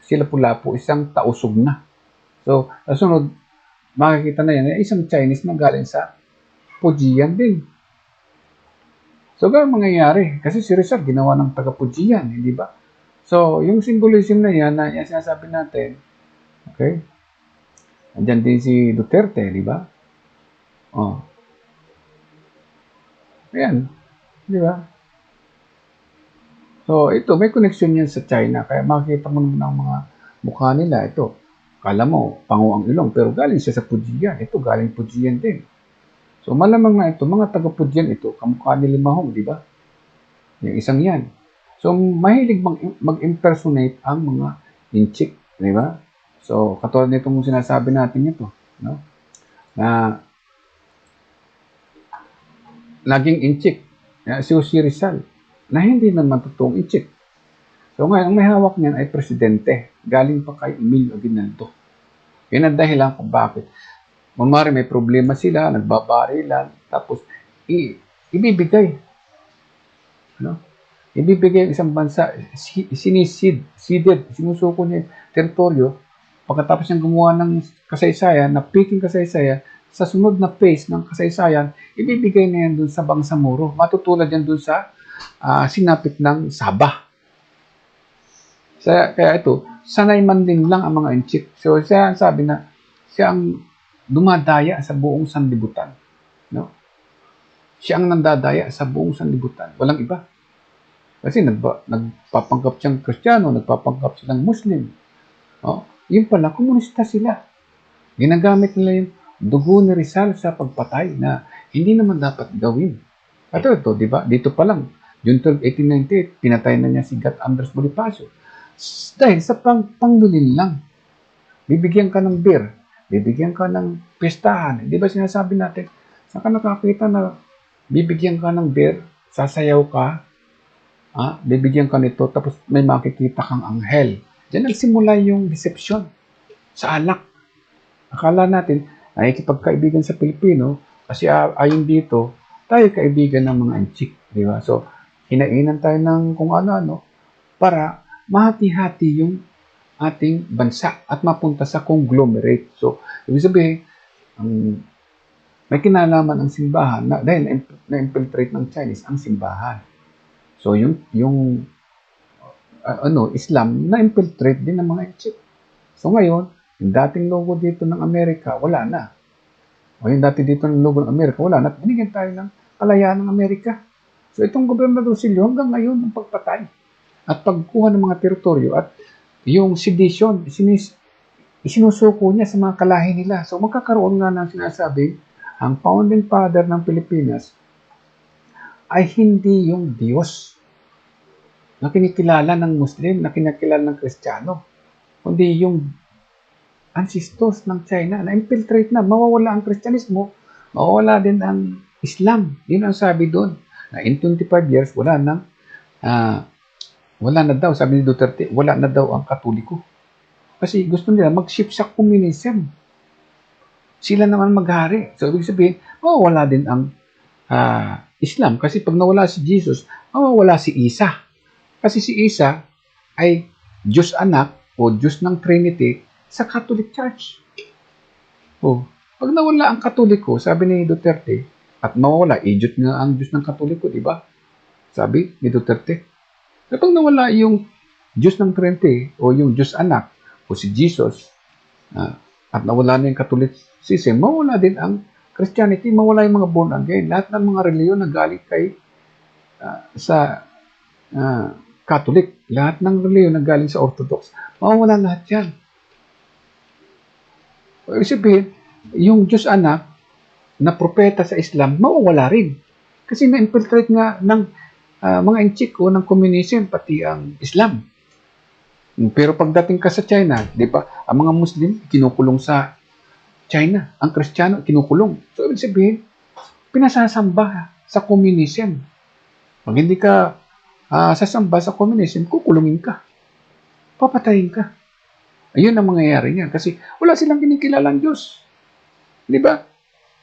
Sila Lapu-Lapu, isang Tausug na. So, kasunod, makikita na yan, isang Chinese na galing sa Pujian din. So, gano'n mangyayari? Kasi si Rizal, ginawa ng taga-Pujian, hindi ba? So, yung symbolism na yan, na yan sinasabi natin, okay? Andyan din si Duterte, di ba? Ayan, di ba? So, ito, may connection yan sa China. Kaya makikita mo naman ang mga mukha nila. Ito, kala mo, pango ang ilong. Pero galing siya sa Pujian. Ito, galing Pujian din. So, malamang na ito, mga taga-Pujian ito, kamukha ni Limahong, di ba? Yung isang yan. So, mahilig mag-impersonate ang mga inchik, di ba? So, katulad nitong sinasabi natin ito, no? Na naging inchik, si Rizal, na hindi naman totoong inchik. So, ngayon, ang may hawak niyan ay presidente. Galing pa kay Emilio Aguinaldo. Yan ang dahilan kung bakit. Mamari may problema sila, nagbabarilan, tapos ibibigay. Ibibigay ang isang bansa, sinusuko niya yung teritoryo, pagkatapos niyang gumawa ng kasaysayan, na peking kasaysayan, sa sunod na phase ng kasaysayan, ibibigay na yan dun sa Bangsamoro. Matutulad yan dun sa sinapit ng Sabah. Kaya ito, sanay man din lang ang mga inchik. So, siya sabi na, siya ang dumadaya sa buong sanlibutan. No? Siya ang nandadaya sa buong sanlibutan. Walang iba. Kasi nagpapanggap siyang Kristiyano, nagpapanggap silang Muslim. Oh, yun pala, komunista sila. Ginagamit nila yung dugo ni Rizal sa pagpatay na hindi naman dapat gawin. At ito, di ba? Dito pa lang, June 12, 1898, pinatay na niya si Gat Andres Bonifacio. Dahil sa panglulin lang. Bibigyan ka ng beer, bibigyan ka ng pistahan. Di ba sinasabi natin, saan ka nakakita na bibigyan ka ng beer, sasayaw ka, bibigyan ka nito, tapos may makikita kang anghel. Diyan nagsimula yung deception sa alak. Akala natin, nakikipagkaibigan sa Pilipino, kasi ayon dito, tayo kaibigan ng mga antik. Di ba? So, hinainan tayo ng kung ano-ano para mahati-hati yung ating bansa at mapunta sa conglomerate. So, ibig sabihin, may kinalaman ang simbahan dahil na-infiltrate ng Chinese ang simbahan. So, yung Islam, na-infiltrate din ng mga Egypt. So, ngayon, yung dating logo dito ng Amerika, wala na. O yung dati dito ng logo ng Amerika, wala na. Binigyan tayo ng kalayaan ng Amerika. So, itong Gobernador Rosilio, hanggang ngayon, ang pagpatay at pagkuha ng mga teritoryo at yung sedition, isinusuko niya sa mga kalahi nila. So, magkakaroon nga ng sinasabi, ang founding father ng Pilipinas ay hindi yung Diyos na kinikilala ng Muslim, na kinikilala ng Kristiyano, kundi yung ancestors ng China na infiltrate na, mawawala ang Kristyanismo, mawawala din ang Islam. Yun ang sabi doon, na in 25 years, wala na daw, sabi ni Duterte, wala na daw ang Katoliko. Kasi gusto nila mag-shift sa communism. Sila naman maghari. So, ibig sabihin, mawawala din ang Islam. Kasi pag nawala si Jesus, mawawala si Isa. Kasi si Isa ay Diyos anak o Diyos ng Trinity sa Catholic Church. O, pag nawala ang Katoliko, sabi ni Duterte, at mawawala, Diyos nga ang Diyos ng Katoliko, di ba? Sabi ni Duterte. Kapag nawala yung Diyos ng Trinity o yung Diyos anak o si Jesus at nawala na yung Catholicism, mawala din ang Christianity, mawala yung mga born again. Lahat ng mga reliyon na galing kay sa Catholic, lahat ng reliyon na galing sa Orthodox, mawala lahat yan. Ibig sabihin, yung Diyos anak na propeta sa Islam, mawawala rin. Kasi na-infiltrate nga ng mga inchik o ng communism, pati ang Islam. Pero pagdating ka sa China, di ba, ang mga Muslim, kinukulong sa China. Ang Kristiyano, kinukulong. So, ibig sabihin, pinasasamba sa communism. Pag hindi ka sasamba sa communism, kukulungin ka. Papatayin ka. Ayun ang mangyayari niyan. Kasi wala silang kinikilalang Diyos. Di ba?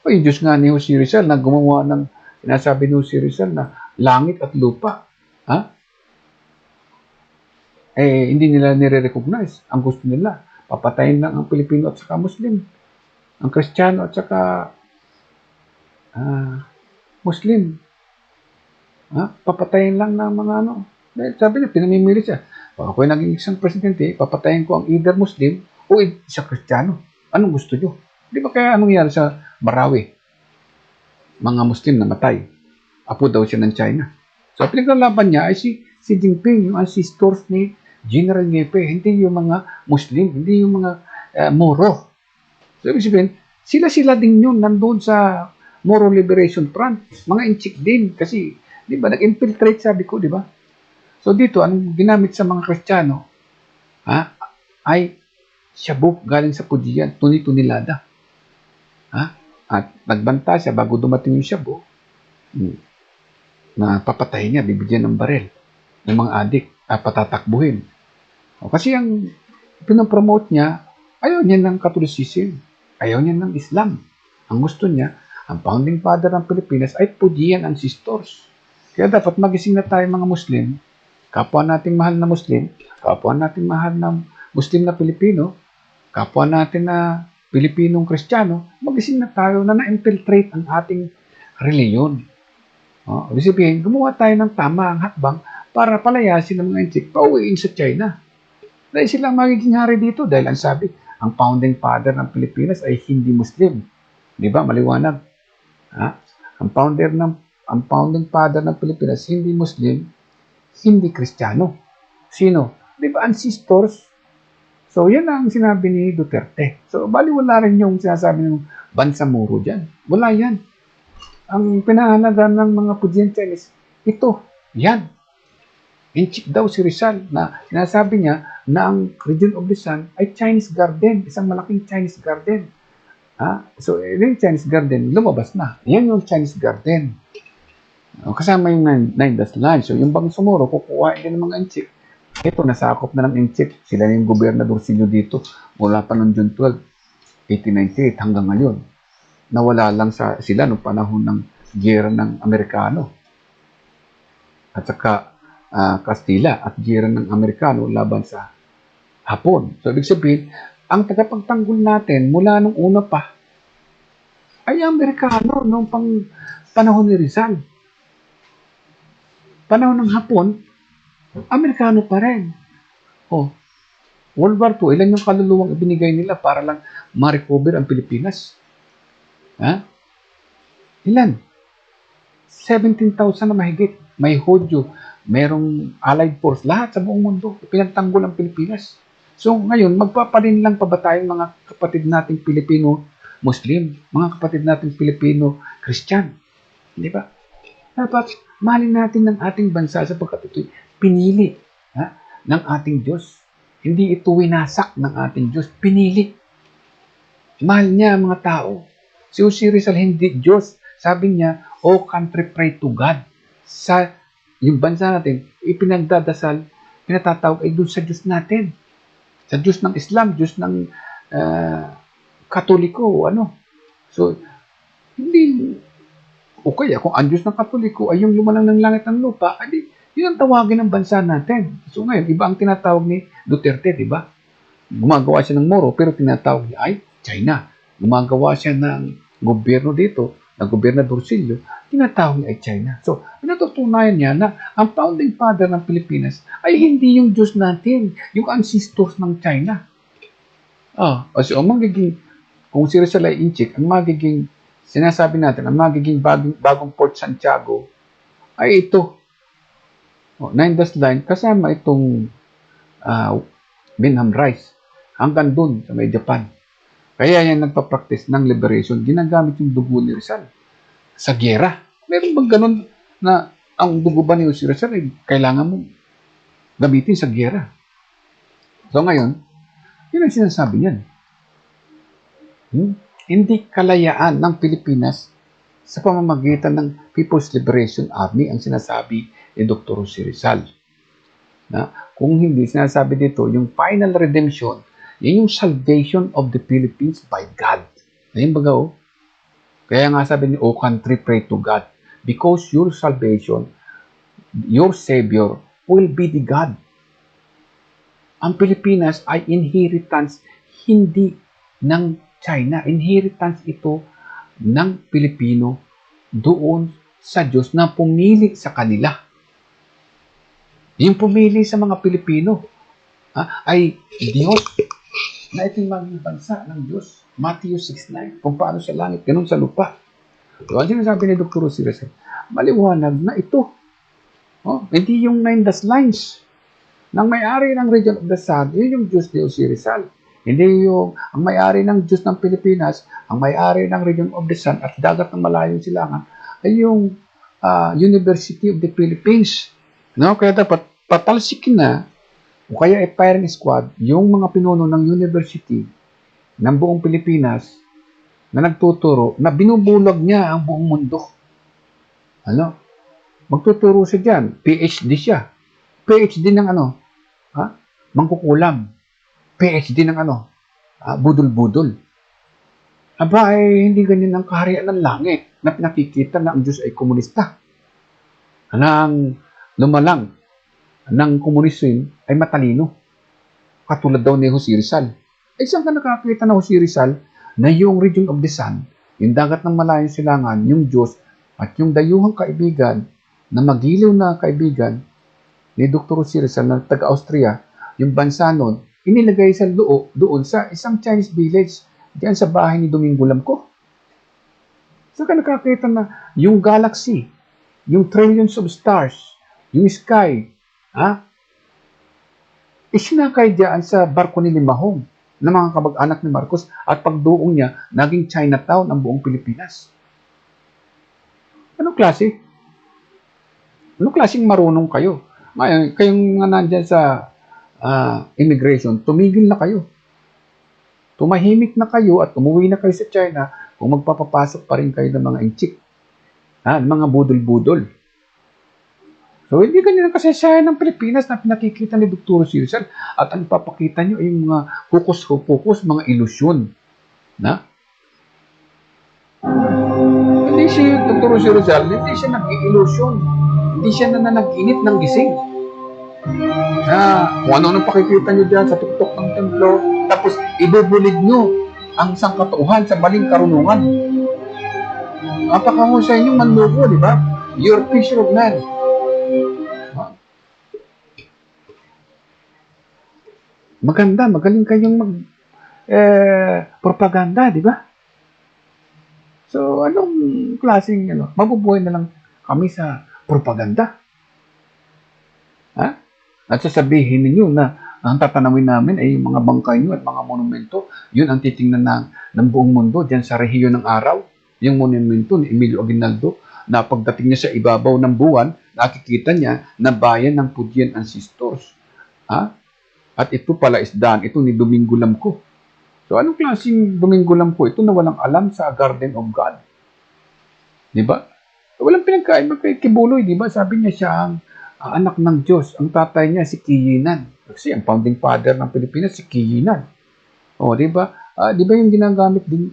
O yung Diyos nga ni Jose Rizal na gumawa ng, sinasabi ni Jose Rizal na langit at lupa. Hindi nila nire-recognize. Ang gusto nila, papatayin lang ang Pilipino at saka Muslim. Ang Kristiyano at saka Muslim. Papatayin lang ng mga ano. Sabi niya, pinamimili siya. Pag ako'y naging isang presidente, papatayin ko ang either Muslim o isang Kristiyano. Anong gusto nyo? Di ba kaya anong nangyari sa Marawi? Mga Muslim namatay. Apo daw siya ng China. So, pinaglalaban niya ay si Jinping, yung ancestors ni General Niepe, hindi yung mga Muslim, hindi yung mga Moro. So, ibig sabihin, sila din yun nandun sa Moro Liberation Front. Mga inchik din kasi, di ba, nag-infiltrate sabi ko, di ba? So, dito, ang ginamit sa mga Kristiyano ay shabu galing sa Pujian, tuni-tunilada. At nagbanta siya bago dumating yung shabu, na papatayin niya, bibigyan ng barel ng mga adik, patatakbuhin. Kasi ang pinopromote niya, ayaw niya ng Catholicism, ayaw niya ng Islam. Ang gusto niya, ang founding father ng Pilipinas ay Pujian ancestors. Kaya dapat magising na tayo mga Muslim, kapwa nating mahal na Muslim, kapwa nating mahal na Muslim na Pilipino, kapwa natin na Pilipinong Kristiyano, magising na tayo na na-infiltrate ang ating reliyon. Ibig sabihin, gumawa tayo ng tama ang hakbang para palayasin ng mga inchik pauwiin sa China. Dahil silang magiging hari dito dahil ang sabi, ang founding father ng Pilipinas ay hindi Muslim. Di ba? Maliwanag. Ang founder ng ang founding father ng Pilipinas, hindi Muslim, hindi Kristiyano. Sino? Di ba ancestors? So, yan ang sinabi ni Duterte. So, baliwala rin yung sinasabi ng Bansamuro dyan. Wala yan. Ang pinahalaga ng mga Pujian Chinese, ito, yan. In-check daw si Rizal na sinasabi niya na ang region of the sun ay Chinese garden, isang malaking Chinese garden. So, yung Chinese garden, lumabas na. Yan yung Chinese garden. Kasama yung nine dash line. So, yung Bangsamoro, kukuha din ng mga in-check. Ito, nasakop na ng in-check. Sila yung gobernadorcillo dito mula pa noong June 12, 1898 hanggang ngayon. Nawala lang sila noong panahon ng giyera ng Amerikano. At saka Kastila at giyera ng Amerikano laban sa Hapon. So, ibig sabihin, ang tagapagtanggol natin mula nung una pa ay Amerikano noong panahon ni Rizal. Panahon ng Hapon, Amerikano pa rin. World War II, ilan yung kaluluwang ibinigay nila para lang ma-recover ang Pilipinas? Ilan? 17,000 na mahigit. May Hodyo, merong Allied Force, lahat sa buong mundo. Pinagtanggol ang Pilipinas. So ngayon, magpaparin lang pa ba tayong mga kapatid nating Pilipino-Muslim, mga kapatid nating Pilipino-Christian? Di ba? Dapat mahalin natin ng ating bansa sapagkat ito'y pinili ng ating Diyos. Hindi ito winasak ng ating Diyos. Pinili. Mahal niya ang mga tao. Si Jose Rizal hindi Diyos. Sabi niya, "O country, pray to God." Sa yung bansa natin, ipinagdadasal, pinatatawag ay doon sa Diyos natin. Sa Diyos ng Islam, Diyos ng Katoliko, ano. So, hindi, o kaya kung ang Diyos ng Katoliko ay yung lumalang ng langit ng lupa, ay yun ang tawagin ng bansa natin. So ngayon, iba ang tinatawag ni Duterte, di ba? Gumagawa siya ng Moro, pero tinatawag niya ay China. Gumagawa siya ng gobyerno dito, ng gobernadorcillo, tinatawag niya ay China. So, pinatutunayan niya na ang founding father ng Pilipinas ay hindi yung Diyos natin, yung ancestors ng China. Kasi ang magiging, kung si Rizal ay in-check, ang magiging, sinasabi natin, ang magiging bagong Port Santiago ay ito. Nine dash line, kasama itong Binham Rice hanggang dun sa may Japan. Kaya yan nagpa-practice ng liberation, ginagamit yung dugo ni Rizal sa giyera. Meron bang ganun na ang dugo ba ni Rizal ay kailangan mo gamitin sa giyera? So ngayon, yun ang sinasabi niyan. Hindi kalayaan ng Pilipinas sa pamamagitan ng People's Liberation Army ang sinasabi ni Dr. Jose Rizal. Kung hindi, sinasabi dito, yung final redemption, yan yung salvation of the Philippines by God. Ayun baga, Kaya nga sabi ni, "O country, pray to God, because your salvation, your Savior, will be the God." Ang Pilipinas ay inheritance hindi ng China. Inheritance ito ng Pilipino doon sa Diyos na pumili sa kanila. Yung pumili sa mga Pilipino ay Diyos na ito'y maging bansa ng Diyos. Matthew 6:9. Kung paano sa langit, ganun sa lupa. So, ang sinasabi ni Dr. Jose Rizal, maliwanag na ito. Hindi yung 9 dash lines. Nang may-ari ng region of the sun, yun yung Diyos ni Jose Rizal. Hindi yung ang may-ari ng Diyos ng Pilipinas, ang may-ari ng region of the sun at dagat ng malayong silangan ay yung University of the Philippines. Kaya dapat patalsikin na o kaya firing squad yung mga pinuno ng university ng buong Pilipinas na nagtuturo na binubulag niya ang buong mundo. Magtuturo siya dyan. PhD siya. PhD ng mangkukulam. PhD ng budol-budol. Hindi ganyan ang kaharian ng langit na pinakikita na ang Diyos ay komunista. Nang lumalang ng komunismo ay matalino. Katulad daw ni Jose Rizal. Saan ka nakakita na Jose Rizal na yung region of the sun, yung dagat ng malayong silangan, yung Diyos, at yung dayuhang kaibigan, na magiliw na kaibigan ni Dr. Jose Rizal na taga-Austria, yung bansa nun, inilagay sa doon sa isang Chinese village, diyan sa bahay ni Domingo Lamco. Saan ka nakakita na yung galaxy, yung trillions of stars, yung sky, ha? Isinakay diyan sa barko ni Limahong ng mga kamag-anak ni Marcos at pagduong niya, naging Chinatown ang buong Pilipinas. Anong klase? Anong klaseng marunong kayo? Ngayon, kayong nga nandyan sa immigration, tumigil na kayo. Tumahimik na kayo at umuwi na kayo sa China kung magpapapasok pa rin kayo ng mga inchik, mga budol-budol. So, hindi ganyan ang kasaysayan ng Pilipinas na pinakikita ni Dr. Rizal at ang papakita nyo ay yung mga hukus-hukus, mga ilusyon. Na? Hindi si Dr. Rizal, hindi siya nag-ilusyon. Hindi siya nananaginip ng gising. Kung ano-ano pakikita nyo dyan sa tuktok ng templo, tapos ibubulig nyo ang sangkatauhan sa maling karunungan. Napakahusay inyong manluko, di ba? You're a fisher of men. Maganda, magaling kayong propaganda, di ba? So, anong klaseng, mabubuhay na lang kami sa propaganda? Ha? At sasabihin ninyo na ang tatanawin namin ay mga bangkay nyo at mga monumento, yun ang titingnan ng buong mundo dyan sa rehiyon ng araw. Yung monumento ni Emilio Aguinaldo, na pagdating niya sa ibabaw ng buwan, nakikita niya na bayan ng Pudian ancestors. Ha? At ito pala is daan, ito ni Domingo Lamco. So, anong klaseng Domingo Lamco? Ito na walang alam sa Garden of God. Di ba? Walang pinagkain, magkikibuloy, di ba? Sabi niya siya ang anak ng Diyos. Ang tatay niya si Kiyinan. Kasi ang founding father ng Pilipinas si Kiyinan. O, di ba? Di ba yung ginagamit din,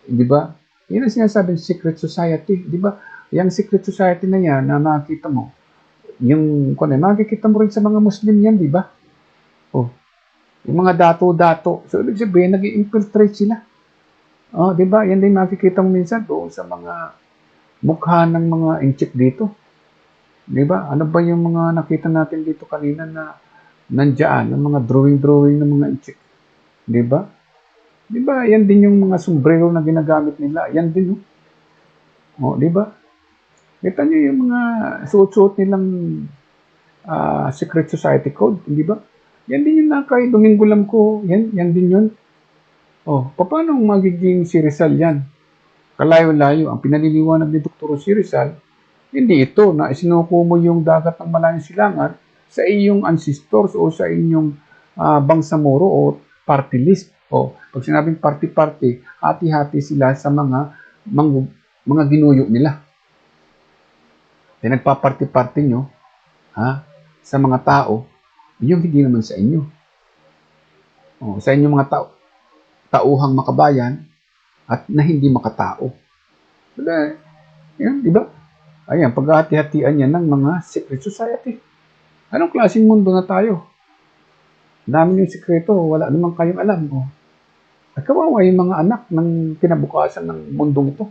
di ba? Yan ang sinasabing secret society, di ba? Yung secret society na yan na makikita mo, yung makikita mo rin sa mga Muslim yan, di ba? Oh, yung mga dato-dato. So, ibig sabihin, nag-infiltrate sila. Oh, di ba? Yan din makikita mo minsan doon sa mga mukha ng mga inchik dito. Di ba? Ano ba yung mga nakita natin dito kanina na nandiyan, ang mga drawing-drawing ng mga inchik? Di ba? Di ba? Yan din yung mga sombrero na ginagamit nila. Yan din, oh, di ba? Kita nyo yung mga suot-suot nilang secret society code, di ba? Yan din yung kay Domingo Lamco. Yan din yun. Oh, paano magiging si Rizal yan? Kalayo-layo. Ang pinaliliwanag ni Dr. Si Rizal, hindi ito na isinuko mo yung dagat ng Malayang Silangan sa iyong ancestors o sa inyong bangsamoro o party list. O, pag sinabing party-party, hati-hati sila sa mga ginuyo nila. Pinagpaparty-party nyo sa mga tao, yung hindi naman sa inyo. O, sa inyong mga tauhang makabayan at na hindi makatao. Diba? Yan, di ba? Ayan, paghahati-hatian yan ng mga secret society. Anong klaseng mundo na tayo? Dami yung sikreto, wala namang kayong alam. At kawawa yung mga anak ng kinabukasan ng mundong ito.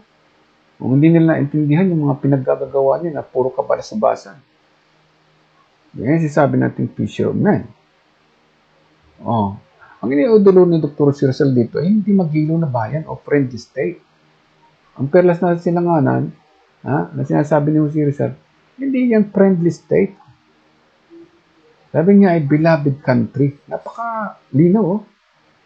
Kung hindi nila naintindihan yung mga pinaggagawa nila, puro kabalasabasan. Yan sasabi natin fisher of men. Ang iniudulo ni Dr. Rizal dito ay hindi magiliw na bayan o friendly state. Ang perlas na sinanganan, na sinasabi ni Jose Rizal, hindi yan friendly state. Sabi niya ay beloved country. Napaka-linaw.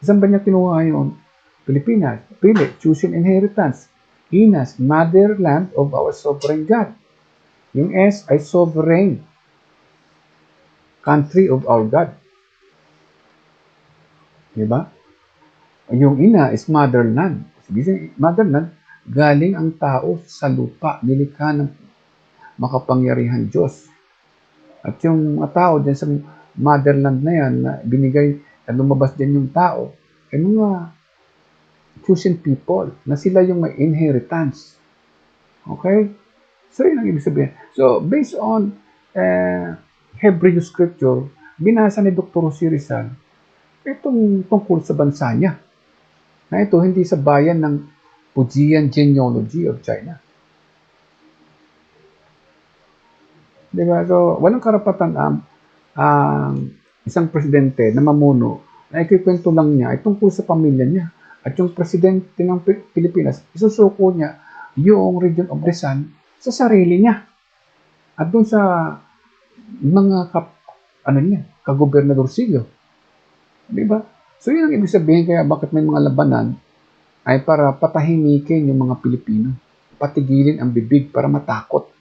Saan ba niya kinuha yun? Pilipinas. Pili, choosing inheritance. Inas, motherland of our sovereign God. Yung S ay sovereign. Country of our God. Diba? Yung ina is motherland. Motherland, galing ang tao sa lupa, nilikha ng makapangyarihan Diyos. At yung mga tao dyan sa motherland na yan, na binigay, na lumabas din yung tao, ay mga chosen people, na sila yung may inheritance. Okay? So, yun ang ibig sabihin. So, based on Hebrew scripture, binasa ni Dr. Si Rizal, itong tungkol sa bansa niya. Na ito, hindi sa bayan ng Fujian genealogy of China. Diba? So, walang karapatan ang isang presidente na mamuno na ikikwento lang niya ay tungkol sa pamilya niya. At yung presidente ng Pilipinas, isusuko niya yung region of Rizal sa sarili niya. at doon sa mga kagobernadorsilyo. Di ba? So, yun ang ibig sabihin kaya bakit may mga labanan ay para patahimikin yung mga Pilipino. Patigilin ang bibig para matakot.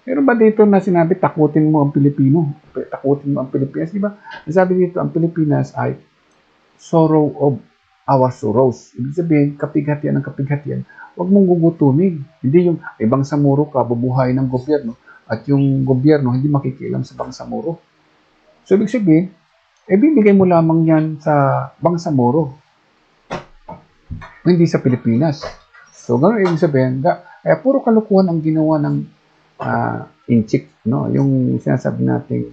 Meron ba dito na sinabi, takutin mo ang Pilipino? Takutin mo ang Pilipinas, di ba? Sabi dito, ang Pilipinas ay sorrow of our sorrows. Ibig sabihin, kapighatian ng kapighatian. Huwag mong gugutumin. Hindi yung ibang samuro ka, bubuhay ng gobyerno, at yung gobyerno hindi makikialam sa bangsamoro. So, ibig sabihin, bibigay mo lamang yan sa bangsamoro, hindi sa Pilipinas. So, gano'n ibig sabihin, kaya puro kalukuhan ang ginawa ng inchik, no? Yung sinasabi natin,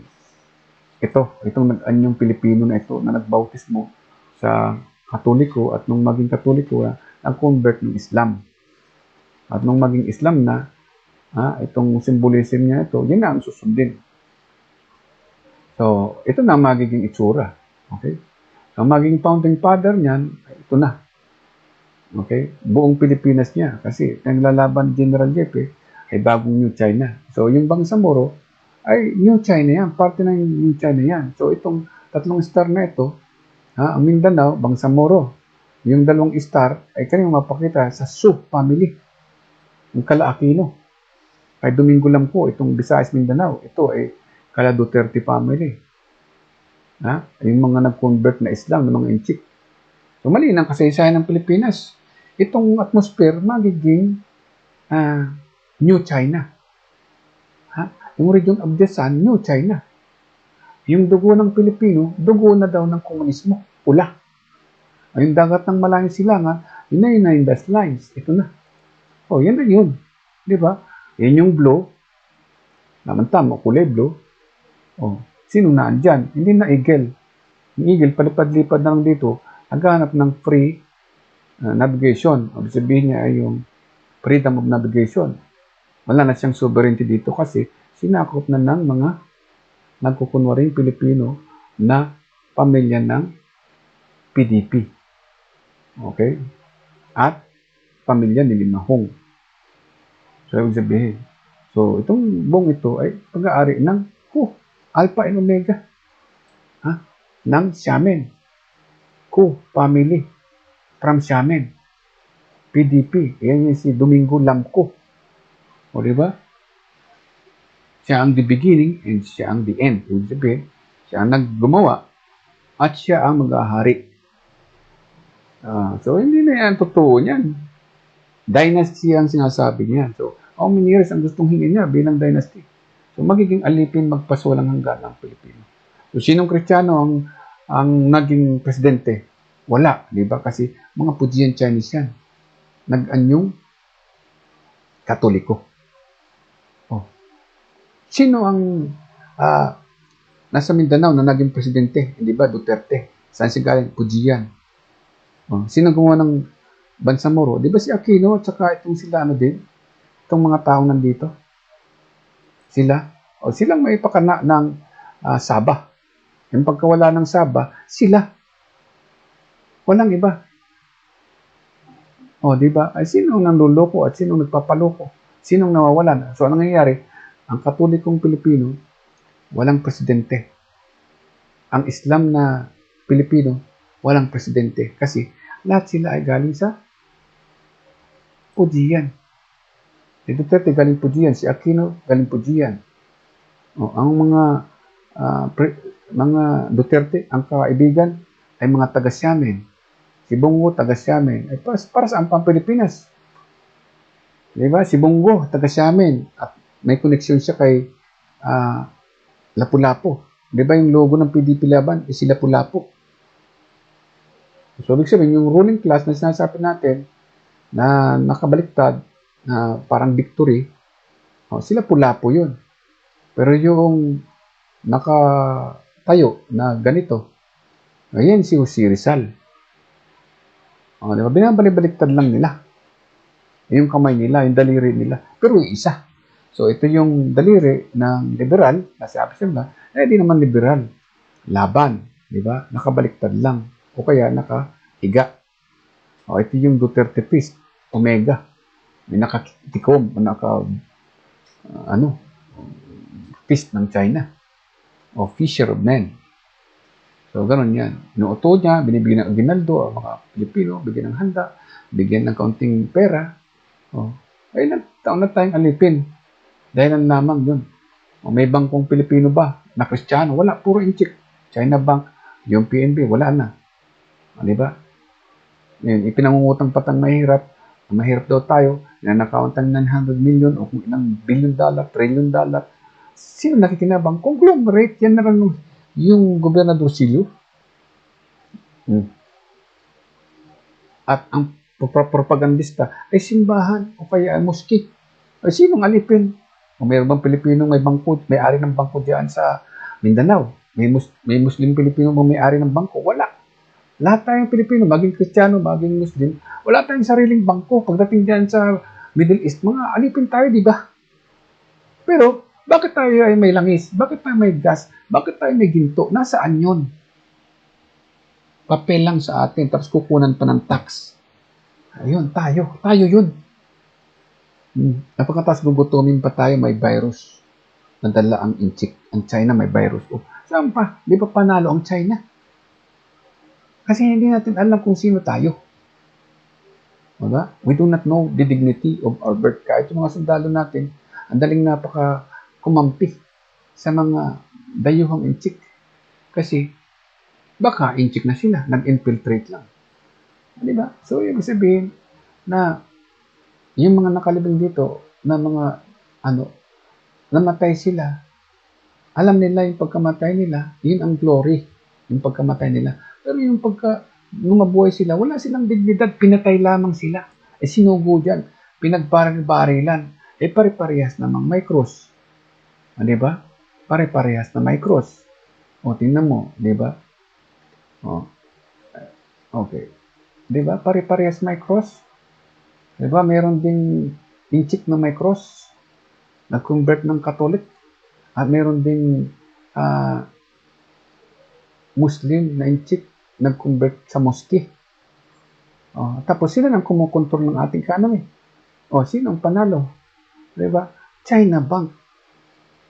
itong nag-anyong Pilipino na ito, na nagbautismo sa Katoliko, at nung maging Katoliko, nag-convert ng Islam. At nung maging Islam na, itong symbolism niya ito, yun na ang susundin. So, ito na magiging itsura. Okay? Ang maging founding father niyan, ito na. Okay? Buong Pilipinas niya. Kasi naglalaban General Jepe ay bagong New China. So, yung Bangsamoro ay New China yan. Parte ng New China yan. So, itong tatlong star na ito, ang Mindanao, Bangsamoro. Yung dalawang star ay kanyang mapakita sa Su family. Yung Kala Aquino. Kay Domingo lang po, itong Visayas Mindanao. Ito ay Kala Duterte family. Yung mga nag-convert na Islam, ng mga inchik. So, mali ng kasaysayan ng Pilipinas. Itong atmosphere magiging New China. Yung region of the sun, New China. Yung dugo ng Pilipino, dugo na daw ng komunismo. Pula. Yung dagat ng Malayang Silangan, yun na yung 9 dash lines. Ito na. Oh, yan na yun. Di ba? Yan yung blue. Naman tama, kulay blue. Oh, sino na andyan? Hindi na eagle. Yung eagle, palipad-lipad na lang dito, naghanap ng free navigation. Ibig sabihin niya ay yung freedom of navigation. Wala na siyang sovereignty dito kasi sinakop na ng mga nagkukunwaring Pilipino na pamilya ng PDP. Okay? At pamilya ni Limahong. So, ibig sabihin. So, itong buong ito ay pag-aari ng Alpha and Omega. Ng Xiamen. Family. From Xiamen. PDP. Yan yung si Domingo Lamco. O, diba? Siya ang the beginning and siya ang the end. Ibig sabihin, siya ang naggumawa at siya ang mag-ahari. So, hindi na yan totoo niyan. Dynasty ang sinasabi niya. So, how many years ang gustong hingin niya bilang dynasty? So, magiging alipin magpasawalang hanggan ng Pilipino. So, sinong Kristiyano ang naging presidente? Wala, di ba? Kasi mga Pujian Chinese yan. Nag-anyong Katoliko. Oh. Sino ang nasa Mindanao na naging presidente? Di ba? Duterte. Saan si galing? Pujian. Oh. Sino gumawa ng Bangsamoro? Di ba si Aquino at saka itong sila din? Itong mga taong nandito? Silang may pakana ng Sabah. Yung pagkawala ng Sabah, sila. Walang iba. Di ba? Ay, sinong nanluloko at sinong nagpapaloko? Sinong nawawalan? So, anong nangyayari? Ang Katolikong Pilipino, walang presidente. Ang Islam na Pilipino, walang presidente. Kasi lahat sila ay galing sa Pujian. Si Duterte galing Pujian, si Aquino galing Pujian. Ang mga Duterte, ang kaibigan ay mga taga-Xiamen. Si Bongo, taga-Xiamen. Ay para saan pang Pilipinas? Di ba? Si Bongo, taga-Xiamen. At may koneksyon siya kay Lapu-Lapu. Di ba yung logo ng PDP Laban? Si Lapu-Lapu. So, ibig sabihin, yung ruling class na sinasabi natin na nakabaliktad, na parang victory, sila Lapu-Lapu yun. Pero yung nakatayo na ganito, ayan si Rizal. Diba? Binabaliktad lang nila. Yung kamay nila, yung daliri nila. Pero yung isa. So, ito yung daliri ng liberal, kasi sabi sila, di naman liberal. Laban. Diba? Nakabaliktad lang. O kaya nakahiga. Ito yung Duterte Fist. Omega. May nakatikom. feast ng China o fisher of men. So, ganun yan. Inuuto niya, binibigyan ng aginaldo, ang mga Pilipino, bigyan ng handa, bigyan ng kaunting pera. O, ay, taon na tayong alipin. Dahil ang lamang yun. O, may bangkong Pilipino ba na Kristiyano? Wala, puro inchik. China Bank, yung PNB, wala na. O, diba? Yun, ipinangungutang patang mahirap. Mahirap daw tayo, nanakauntan ng 900 million o kung ilang billion dollar, trillion dollar. Sino nakikinabang? Conglomerate, yan na lang yung gobernador Silio. At ang propagandista ay simbahan o kaya ay moski. Ay sinong alipin? O mayroon bang Pilipino may bangko, may-ari ng bangko diyan sa Mindanao? May Muslim Pilipino may-ari ng bangko? Wala. Lahat tayong Pilipino, maging Kristiyano, maging Muslim, wala tayong sariling bangko. Pagdating diyan sa Middle East, mga alipin tayo, di ba? Pero, bakit tayo ay may langis? Bakit tayo may gas? Bakit tayo may ginto? Nasaan yun? Papel lang sa atin, tapos kukunan pa ng tax. Ayun, tayo yun. Napakataas gugutumin pa tayo, may virus. Nadala ang inchik. Ang China may virus. O, saan pa? Di ba panalo ang China? Kasi hindi natin alam kung sino tayo. Diba? We do not know the dignity of our birth. Kahit yung mga sundalo natin, ang daling napaka kumampi sa mga dayuhang inchik. Kasi, baka inchik na sila, nag-infiltrate lang. Diba? So, ibig sabihin na yung mga nakalibing dito na mga namatay sila, alam nila yung pagkamatay nila, yun ang glory, yung pagkamatay nila. Pero yung nung mabuhay sila, wala silang dignidad, pinatay lamang sila. Sinugo dyan, pinagbaril-barilan. Pare-parehas namang may cross. Diba? Pare-parehas na may cross. O, tingnan mo, diba? O, okay. Diba? Pare-parehas may cross. Diba? Meron ding inchik na may cross. Nag-convert ng Catholic. At meron ding Muslim na inchik nag-convert sa mosque. Tapos sila nang kumukontrol ng ating economy. Sino ang panalo? Diba? China Bank.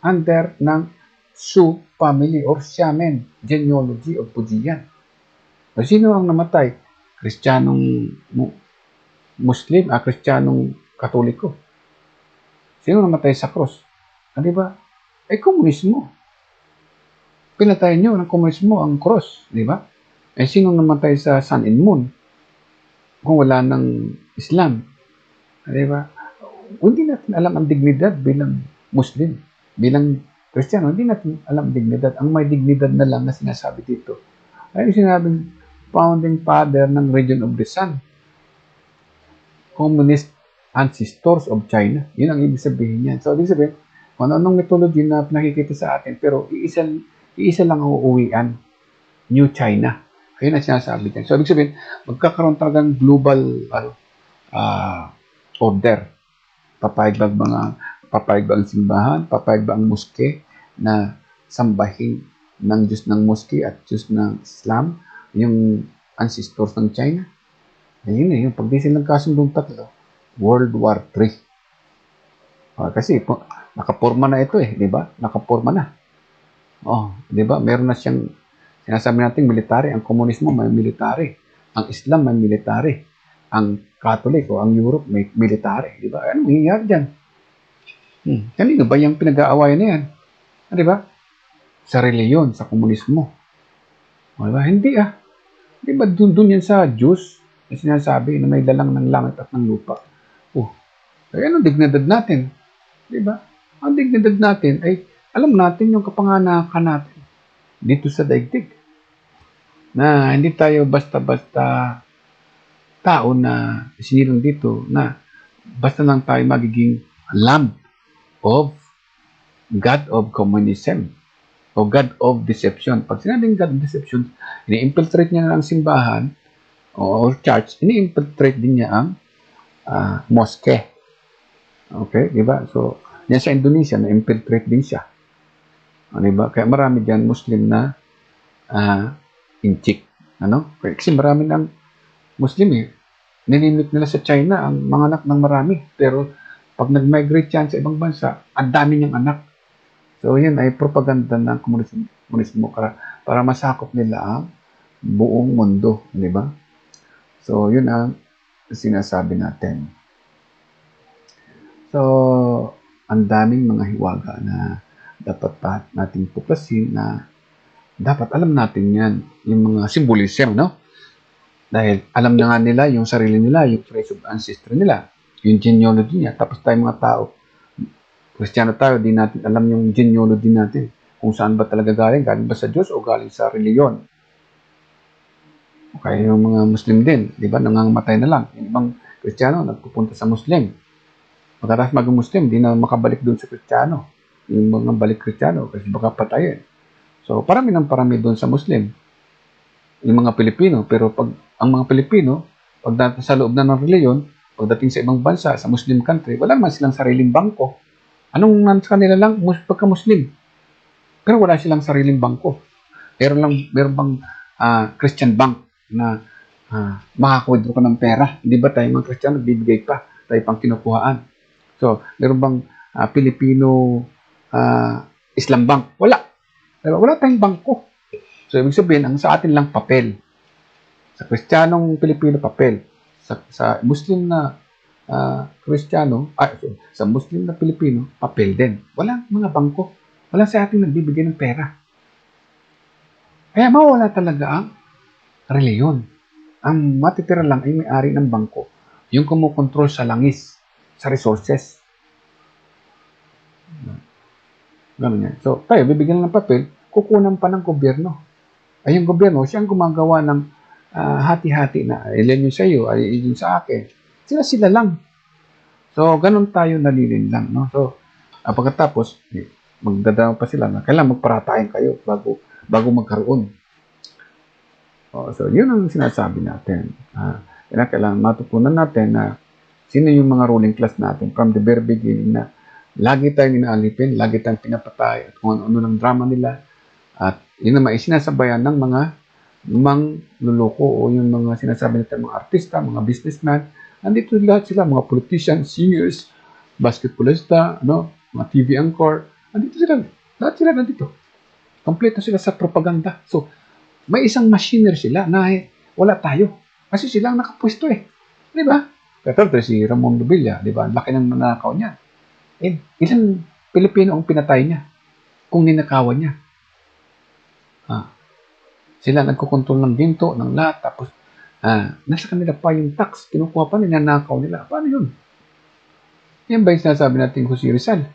Under ng Su family or Xiamen genealogy of Fujian. Sino ang namatay? Kristiyanong Muslim, Kristiyanong Katoliko. Sino namatay sa cross? Diba? Komunismo. Pinatay nyo ng komunismo ang cross. Diba? Sino namatay sa sun and moon? Kung wala ng Islam. Diba? Hindi natin alam ang dignidad bilang Muslim. Bilang Kristiyano, hindi natin alam ang dignidad. Ang may dignidad na lang na sinasabi dito ay sinabing founding father ng region of the sun. Communist ancestors of China. Yun ang ibig sabihin niyan. So, ibig sabihin, kung anong mythology na nakikita sa atin, pero iisa lang ang uuwian. New China. Ayun ang sinasabi dyan. So, ibig sabihin, magkakaroon talagang global order. Papayag ba ang simbahan? Papayag ba ang moske na sambahin ng Diyos ng moske at Diyos ng Islam? Yung ancestors ng China? Ayun yung pag di sila nagkasundong tatlo, World War III. Kasi nakaporma na ito di ba? Nakaporma na. Di ba? Meron na siyang sinasabi natin military. Ang komunismo may military. Ang Islam may military. Ang Catholic o ang Europe may military. Di ba? Anong nangyayari dyan? Kanino ba yung pinag-aawayan na yan? Di ba? Sa reliyon, sa komunismo. Diba? Hindi Di ba dun yan sa Diyos na sinasabi na may dalang ng langit at ng lupa? Anong dignidad natin? Di ba? Ang dignidad natin ay alam natin yung kapanganakan natin dito sa daigdig. Na hindi tayo basta-basta tao na sinirang dito na basta lang tayo magiging lamb of God of communism o God of deception. Pag sinabing God of deception, ini-infiltrate niya na ang simbahan o church, ini-infiltrate din niya ang mosque. Okay, di ba? So, yan sa Indonesia, na-infiltrate din siya. Di ba? Kaya marami dyan Muslim na inchik. Kasi marami ng Muslim nilimit nila sa China ang mga anak ng marami. Pero pag nag-migrate yan sa ibang bansa, ang dami niyang anak. So, yun ay propaganda ng komunismo para masakop nila ang buong mundo, di ba? So, yun ang sinasabi natin. So, ang daming mga hiwaga na dapat nating tuklasin na dapat alam natin yan, yung mga symbolism, no? Dahil alam na nga nila yung sarili nila, yung trace of ancestry nila, yung genealogy niya. Tapos tayo mga tao, Kristiyano tayo, di natin alam yung genealogy natin. Kung saan ba talaga galing ba sa Diyos o galing sa reliyon. Kaya yung mga Muslim din, di ba, nangangamatay na lang. Yung ibang Kristiyano, nagpupunta sa Muslim. Pagkatapos maging Muslim, di na makabalik doon sa Kristiyano. Yung mga balik Kristiyano, kasi baka patayin. So, parami doon sa Muslim. Yung mga Pilipino. Pero pag ang mga Pilipino, pag sa loob na ng reliyon, pagdating sa ibang bansa, sa Muslim country, wala naman silang sariling bangko. Anong nasa kanila lang? Pagka-Muslim. Pero wala silang sariling bangko. Meron bang Christian bank na makakwidro ka ng pera? Hindi ba tayo mga Kristiyano, bibigay pa tayo pang kinukuhaan? So, meron bang Filipino Islam bank? Wala. Diba? Wala tayong bangko. So, ibig sabihin, ang sa atin lang papel. Sa Kristiyanong Pilipino, papel. Sa Muslim na Kristiyano, sa Muslim na Pilipino, papel din. Walang mga bangko. Wala sa atin nagbibigay ng pera. Kaya mawala talaga ang reliyon. Ang matitira lang ay may-ari ng bangko. Yung kumukontrol sa langis, sa resources. Ganun yan. So, tayo, bibigyan ng papel, kukunan pa ng gobyerno. Ay, yung gobyerno, siyang gumagawa ng hati-hati na ilan yung sa iyo, ay yung sa akin. Sila lang. So, ganun tayo nalilin lang. No? So, pagkatapos, magdadama pa sila na kailangan magparatayan kayo bago magkaroon. So, yun ang sinasabi natin. Kailangan matutunan natin na sino yung mga ruling class natin from the very beginning na lagi tayong inaalipin, lagi tayong pinapatay at kung ano ng drama nila. At yun naman, sinasabayan ng mga mangluloko o yung mga sinasabi natin mga artista, mga businessman. Andito lahat sila, mga politicians, singers, basketballista, mga TV anchor. Andito sila. Lahat sila nandito. Kompleto sila sa propaganda. So, may isang machinery sila na wala tayo. Kasi sila ang nakapwesto eh. Di ba? Katulad si Ramon Rubilla, di ba? Laki ng nanakaw niya. Ilang Pilipino ang pinatay niya kung ninakawan niya. Sila nagkukontrol ng ginto, ng lahat, tapos nasa kanila pa yung tax, kinukuha pa, ninanakaw nila. Paano yun? Yan ba yung sinasabi natin kung si Rizal?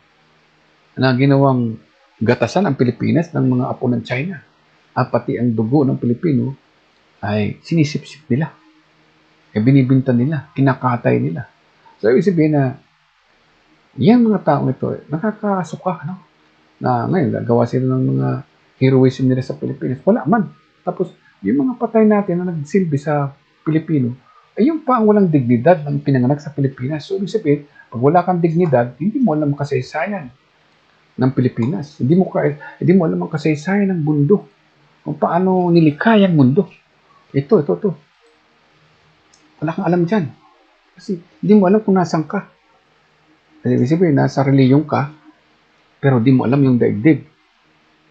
Na ginawang gatasan ang Pilipinas ng mga apo ng China. Pati ang dugo ng Pilipino ay sinisip-sip nila. Binibinta nila, kinakatay nila. So, ibig sabihin na yan mga taong ito, nakakasuka, na ngayon, gagawa sila ng mga heroism nila sa Pilipinas. Wala man. Tapos, yung mga patay natin na nagsilbi sa Pilipino, ay yung pa ang walang dignidad ng pinanganak sa Pilipinas. So, ibig sabihin, pag wala kang dignidad, hindi mo alam ang kasaysayan ng Pilipinas. Hindi mo alam ang kasaysayan ng mundo. Kung paano nilikha ang mundo. Ito. Wala kang alam dyan. Kasi hindi mo alam kung nasan ka. Ibig sabihin, nasa reliyon ka, pero hindi mo alam yung daigdig.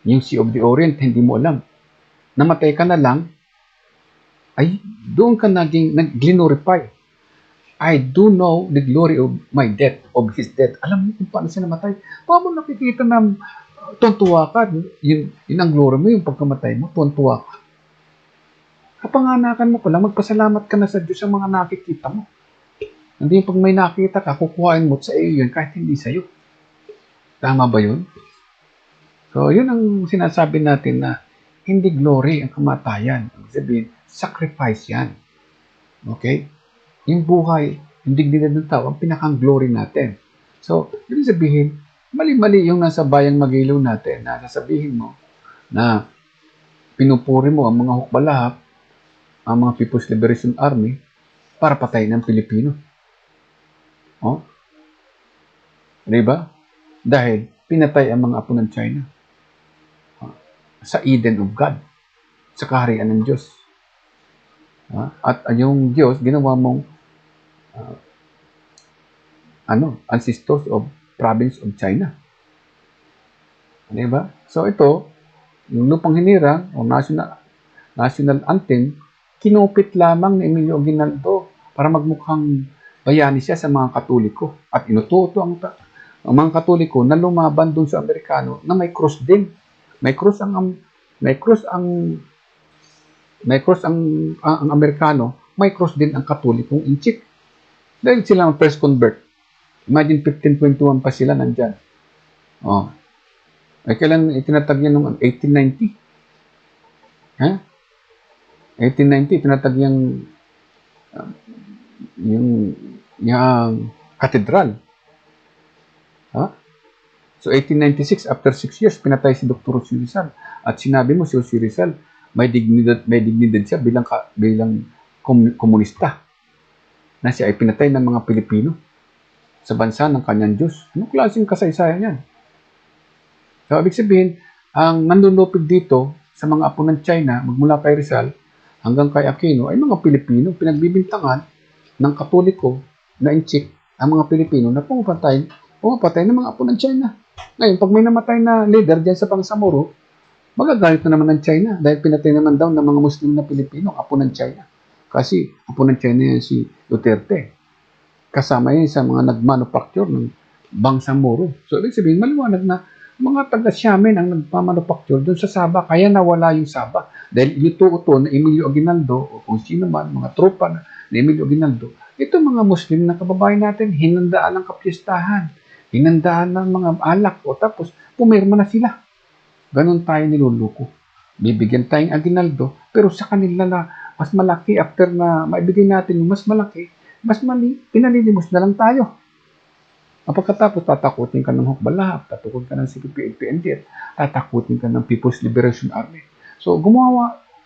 Yung Sea of the Orient, hindi mo alam. Namatay ka na lang, ay doon ka nag-glorify. I do know the glory of my death, of his death. Alam mo kung paano siya namatay. Paano nakikita na tuwan-tuwa ka? Yun ang glory mo, yung pagkamatay mo, tuwan-tuwa ka. Kapanganakan mo ko lang, magpasalamat ka na sa Diyos sa mga nakikita mo. Hindi pag may nakita ka, kukuhain mo sa iyo yun kahit hindi sa iyo. Tama ba yun? So, yun ang sinasabi natin na hindi glory ang kamatayan. Ibig sabihin, sacrifice yan. Okay? Yung buhay, yung dignidad ng tao, ang pinakang glory natin. So, ibig sabihin, mali-mali yung nasa bayang Magilaw natin na sasabihin mo na pinupuri mo ang mga hukbalahap, ang mga People's Liberation Army para patayin ng Pilipino. Diba? Dahil pinatay ang mga apo ng China sa Eden of God, sa kaharian ng Diyos. At yung Diyos, ginawa mong ancestors of province of China. Di ba? So ito, yung Lupang Hinirang o national anthem, kinupit lamang ni Emilio Aguinaldo para magmukhang bayani siya sa mga Katoliko. At inututo ang mga Katoliko na lumaban dun sa Amerikano na may cross din. May cross ang may cross ang ang Amerikano, may cross din ang Katolikong inchik. Dahil sila ang first convert. Imagine 1521 pa sila nandyan. Oh. Ay kailan itinatag yan noong 1890? Ha? 1890 itinatag uh, yung katedral. Ha? So 1896 after 6 years pinatay si Dr. Jose Rizal at sinabi mo si Jose Rizal may dignidad siya bilang komunista na siya ay pinatay ng mga Pilipino sa bansa ng kanyang Diyos. Anong klaseng kasaysayan yan? So, ibig sabihin, ang nandunupig dito sa mga apo ng China, magmula kay Rizal hanggang kay Aquino, ay mga Pilipino, pinagbibintangan ng Katoliko na inchik ang mga Pilipino na pumapatay ng mga apo ng China. Ngayon, pag may namatay na leader dyan sa Bangsamoro, magagalit na naman ng China dahil pinatay naman daw ng mga Muslim na Pilipino, apo ng China. Kasi apo ng China yan si Duterte. Kasama yan sa mga nagmanufacture ng Bangsamoro. So, ibig sabihin, maliwanag na mga taga-Xiamen ang nagpamanufacture doon sa Sabah, kaya nawala yung Sabah. Dahil inututo na Emilio Aguinaldo, o kung sino man, mga tropa na Emilio Aguinaldo, ito mga Muslim na kababayan natin, hinandaan ng kapistahan, hinandaan ng mga alak, o tapos pumirma na sila. Ganon tayo niluluko. Bibigyan tayong Aguinaldo, pero sa kanila na mas malaki, after na maibigay natin yung mas malaki, mas mali, pinalilimos na lang tayo. Pagkatapos, tatakutin ka ng Hukbalahap, tatakutin ka ng CPP-NDF, tatakutin ka ng People's Liberation Army. So,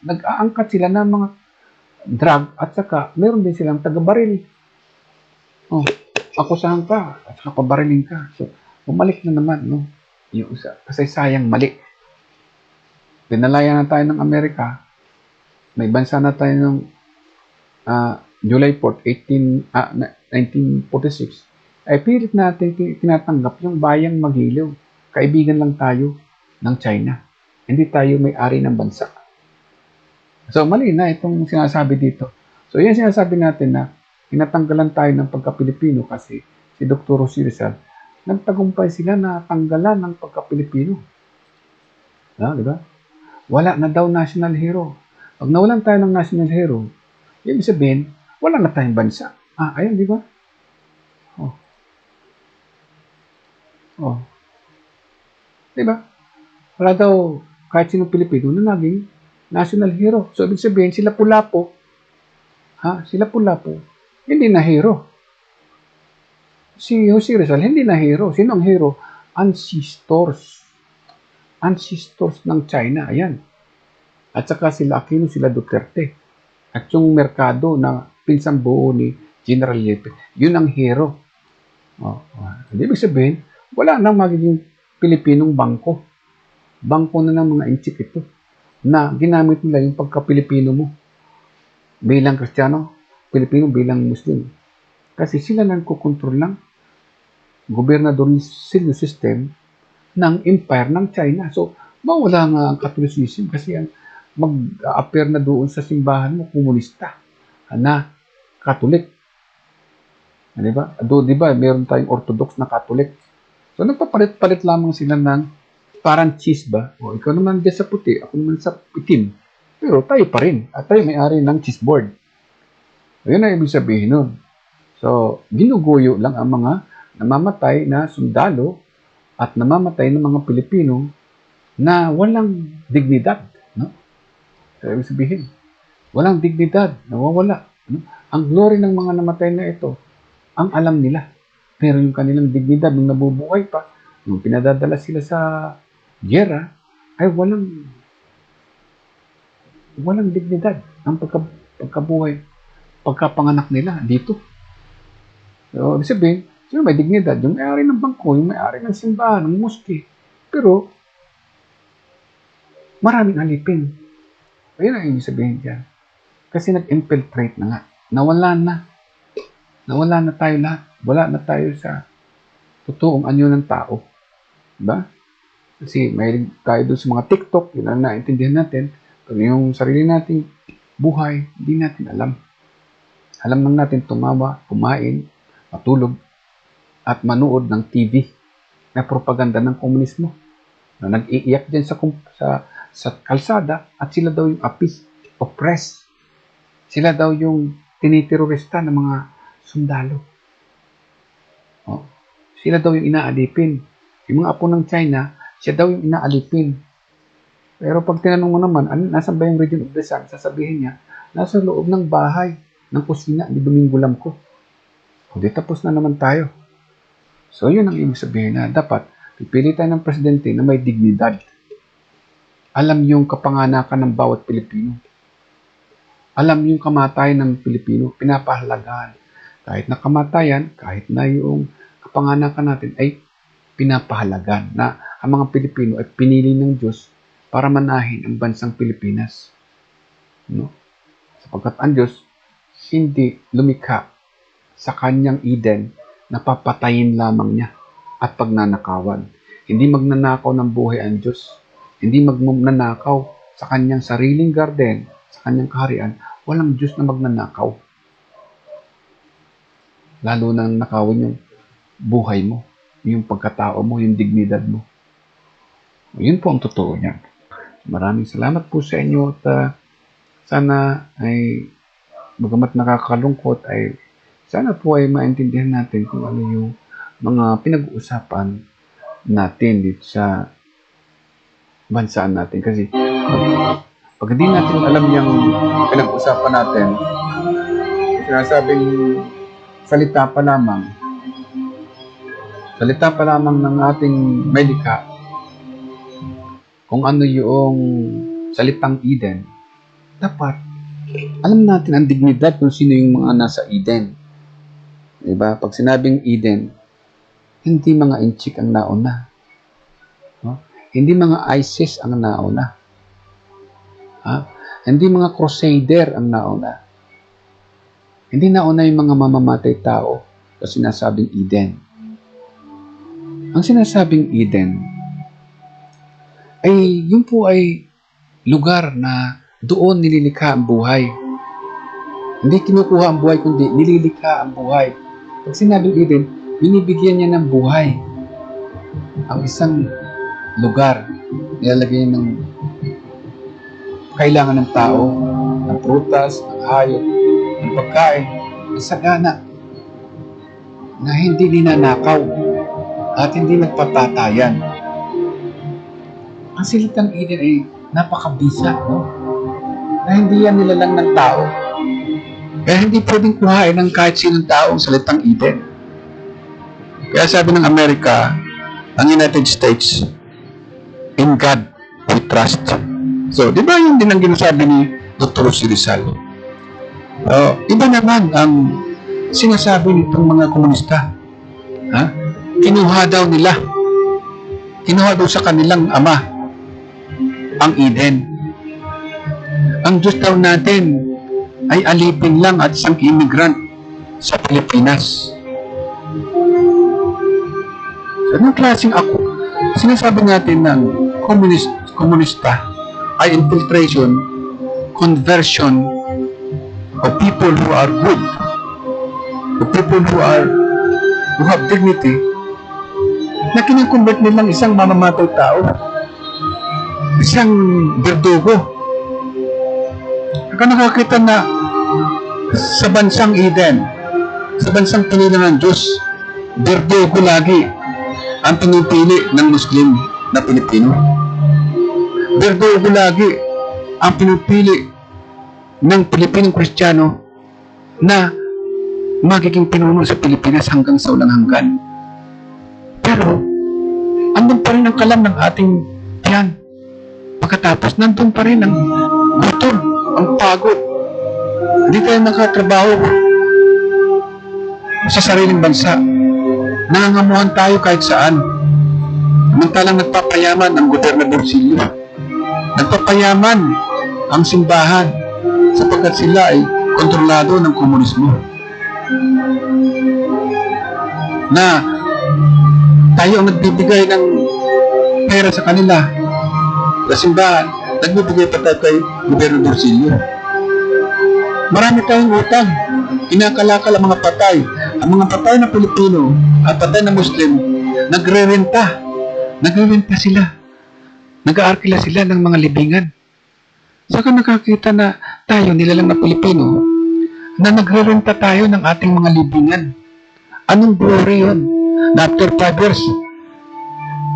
nag-aangkat sila ng mga drug at saka meron din silang taga-baril. Oh, akusahan ka at saka pabarilin ka. So, bumalik na naman, no? Yung isa. Kasi sayang mali. Pinalaya na tayo ng Amerika. May bansa na tayo ng July 4, 1946. Ay pilit natin tinatanggap yung bayang Magiliw. Kaibigan lang tayo ng China. Hindi tayo may-ari ng bansa. So, mali na itong sinasabi dito. So, yan sinasabi natin na tinatanggalan tayo ng pagka-Pilipino kasi si Dr. Jose Rizal, nagtagumpay sila na tanggalan ng pagka-Pilipino. Di ba? Wala na daw national hero. Pag nawalan tayo ng national hero, ibig sabihin, wala na tayong bansa. Ayun, di ba? Oh. Diba? Wala daw kahit sino Pilipino na naging national hero. So, ibig sabihin, sila Pulapo, hindi na hero. Si Jose Rizal, hindi na hero. Sino ang hero? Ancestors. Ancestors ng China. Ayan. At saka sila Aquino, sila Duterte. At yung merkado na pinsang buo ni General Yepe, yun ang hero. Ibig sabihin, wala nang magiging Pilipinong bangko. Bangko na ng mga inchik ito na ginamit nila yung pagka-Pilipino mo bilang Kristiyano, Pilipino bilang Muslim. Kasi sila lang kukontrol ng gobernador system ng empire ng China. So, mawala nga ang Catholicism kasi ang mag-appear na doon sa simbahan mo, komunista na Catholic. Diba? Diba, meron tayong Orthodox na Catholic. So, nagpapalit-palit lamang sila ng parang cheese ba? O, ikaw naman dyan sa puti, ako naman sa itim. Pero tayo pa rin. At tayo may-ari ng cheese board. Ayun ang ibig sabihin nun. So, ginuguyo lang ang mga namamatay na sundalo at namamatay ng mga Pilipino na walang dignidad. No? So, ibig sabihin, walang dignidad, nawawala. No? Ang glory ng mga namatay na ito, ang alam nila. Pero yung kanilang dignidad nung nabubuhay pa, nung pinadadala sila sa giyera, ay walang dignidad ang pagkabuhay, pagkapanganak nila dito. So, ibig sabihin, sino may dignidad? Yung may-ari ng bangko, yung may-ari ng simbahan, ng mosque. Pero, maraming alipin. Ayun ang ibig sabihin dyan. Kasi nag-infiltrate na nga. Nawala na tayo lahat. Wala na tayo sa totoong anyo ng tao. Diba? Kasi may tayo doon sa mga TikTok, yun ang naintindihan natin. Pero yung sarili nating buhay, hindi natin alam. Alam lang natin tumawa, kumain, matulog, at manood ng TV na propaganda ng komunismo. Na nag-iiyak dyan sa kalsada at sila daw yung api, oppressed. Sila daw yung tiniterorista ng mga sundalo. Oh. Sila daw yung inaalipin. Yung mga apo ng China, siya daw yung inaalipin. Pero pag tinanong mo naman, nasan ba yung region of the sun? Sasabihin niya, nasa loob ng bahay, ng kusina ni Domingo Lamco. O di tapos na naman tayo. So yun ang ibig sabihin na dapat pipili tayo ng presidente na may dignidad. Alam yung kapanganakan ng bawat Pilipino. Alam yung kamatayan ng Pilipino, pinapahalagaan. Kahit na kamatayan, kahit na yung kapanganakan natin ay pinapahalagan na ang mga Pilipino ay pinili ng Diyos para manahin ang bansang Pilipinas. No? Sapagkat ang Diyos hindi lumikha sa kanyang Eden na papatayin lamang niya at pagnanakawan. Hindi magnanakaw ng buhay ang Diyos. Hindi magnanakaw sa kanyang sariling garden, sa kanyang kaharian. Walang Diyos na magnanakaw. Lalo na nakawin yung buhay mo, yung pagkatao mo, yung dignidad mo. Yun po ang totoo niyan. Maraming salamat po sa inyo at sana ay bagamat nakakalungkot ay sana po ay maintindihan natin kung ano yung mga pinag-uusapan natin dito sa bansaan natin. Kasi pag hindi natin alam yung pinag-uusapan natin, sinasabing salita pa lamang ng ating medika kung ano yung salitang Eden, dapat alam natin ang dignidad kung sino yung mga nasa Eden. Diba? Pag sinabing Eden, hindi mga Inchik ang nauna. No? Hindi mga ISIS ang nauna. Ha? Hindi mga Crusader ang nauna. Hindi nauna yung mga mamamatay tao sa sinasabing Eden. Ang sinasabing Eden ay yun po ay lugar na doon nililikha ang buhay. Hindi kinukuha ang buhay, kundi nililikha ang buhay. Pag sinabing Eden, binibigyan niya ng buhay ang isang lugar. Nilalagay ng kailangan ng tao, ng prutas, ng hayop, ng pagkain, ng sagana, na hindi ninanakaw at hindi nagpatatayan. Ang salitang Eden ay napakabisa, no? Na hindi yan nilalang ng tao. Kaya hindi pwedeng kuhain ng kahit sinong tao ang salitang Eden. Kaya sabi ng Amerika, ang United States, in God we trust. So, di ba yun din ang ginasabi ni Dr. Jose Rizal? Iba naman ang sinasabi nitong mga komunista. Ha? Kinuha daw nila. Kinuha daw sa kanilang ama ang Eden. Ang Diyos daw natin ay alipin lang at isang immigrant sa Pilipinas. So, anong klaseng ako? Sinasabi natin ng komunista ay infiltration, conversion of people who are good, of people who have dignity, na kinakonvert nilang isang mamamatay tao, isang berdugo. Nakakita na sa bansang Eden, sa bansang pinili ng Diyos, berdugo lagi ang pinipili ng Muslim na Pilipino. Berdugo lagi ang pinipili ng Pilipinong Kristiyano na magiging pinuno sa Pilipinas hanggang sa walang hanggan. Pero, andun pa rin ang kalam ng ating tiyan. Pagkatapos, nandun pa rin ang gutom, ang pagod. Hindi tayo nakatrabaho sa sariling bansa. Nangangamuhan tayo kahit saan. Samantalang nagpapayaman ang gobernadorsilyo. Nagpapayaman ang simbahan sapagkat sila ay kontrolado ng komunismo. Na tayo ang nagbibigay ng pera sa kanila. Sa simbahan, nagbibigay pa tayo kay Gobernador Silio. Marami tayong utang. Kinakalakal ang mga patay. Ang mga patay na Pilipino at patay na Muslim, nagre-renta. Nagre-renta sila. Nag-aarkila sila ng mga libingan. Saka nakakita na tayo, nilalang na Pilipino, na nagre-renta tayo ng ating mga libingan. Anong glory yun? Na after 5 years,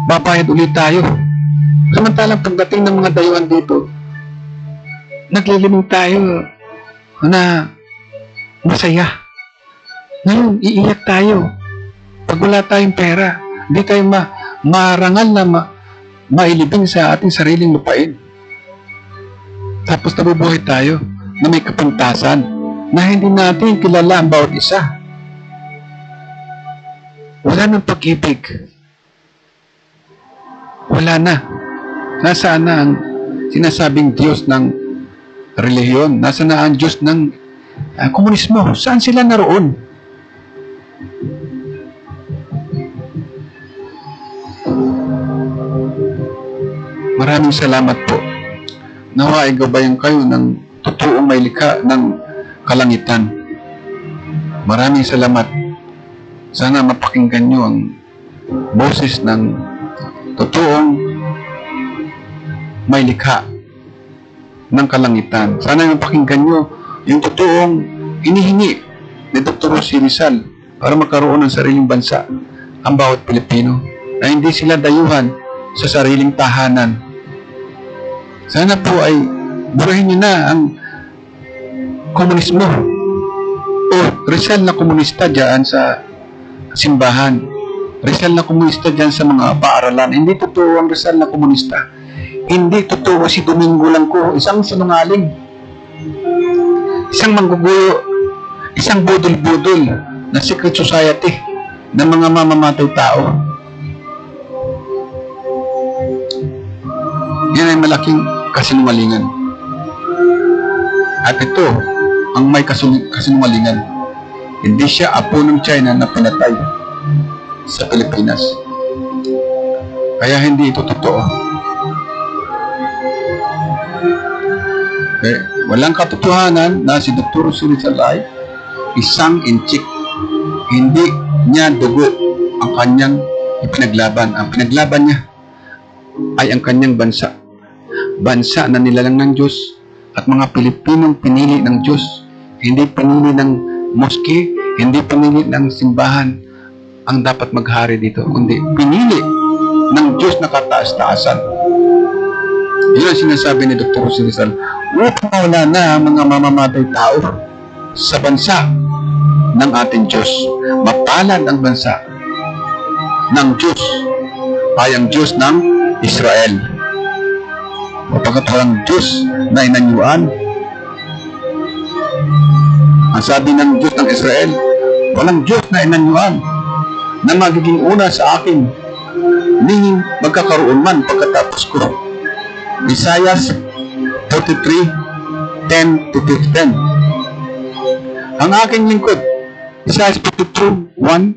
babayad ulit tayo. Samantalang pagdating ng mga dayuhan dito, naglilibing tayo na masaya. Ngayon, iiyak tayo. Pag wala tayong pera, hindi tayo marangal na mailibing sa ating sariling lupain. Tapos nabubuhay tayo na may kapintasan na hindi natin kilala ang bawat isa. Wala nang pag-ibig. Wala na. Nasaan na ang sinasabing Diyos ng relihiyon? Nasaan na ang Diyos ng komunismo? Saan sila naroon? Maraming salamat po. Naway gabayan kayo ng totoong may likha ng kalangitan. Maraming salamat. Sana mapakinggan nyo ang boses ng totoong may likha ng kalangitan. Sana mapakinggan nyo yung totoong hinihingi ni Dr. Rosie Rizal para magkaroon ng sariling bansa ang bawat Pilipino na hindi sila dayuhan sa sariling tahanan. Sana po ay burahin nyo na ang komunismo o Rizal na komunista dyan sa simbahan. Rizal na komunista dyan sa mga paaralan. Hindi totoo ang Rizal na komunista. Hindi totoo si Domingo Langco, isang sinungaling, isang manggugulo, isang budol-budol na secret society ng mga mamamatay tao. Yan ay malaking kasinungalingan. At ito ang may kasinungalingan. Hindi siya apo ng China na pinatay sa Pilipinas. Kaya hindi ito totoo. Walang katotohanan na si Dr. Rosie Rizal ay isang inchik. Hindi niya dugo ang kanyang ipinaglaban. Ang pinaglaban niya ay ang kanyang bansa. Bansa na nilalang ng Diyos at mga Pilipinong pinili ng Diyos. Hindi pinili ng moske, hindi pinili ng simbahan ang dapat maghari dito, kundi pinili ng Diyos na kataas-taasan. Yun ang sinasabi ni Dr. Rosie Rizal. Upang wala na ang mga mamamatay tao sa bansa ng ating Diyos. Mapalad ang bansa ng Diyos ay ang Diyos ng Israel. Kapagkat walang Diyos na inanyuan, ang sabi ng Diyos ng Israel, walang Diyos na inanyuan na magiging una sa akin, ningin magkakaroon man pagkatapos ko. Isaiah 43:10-15. Ang aking lingkod, Isaiah 42:1.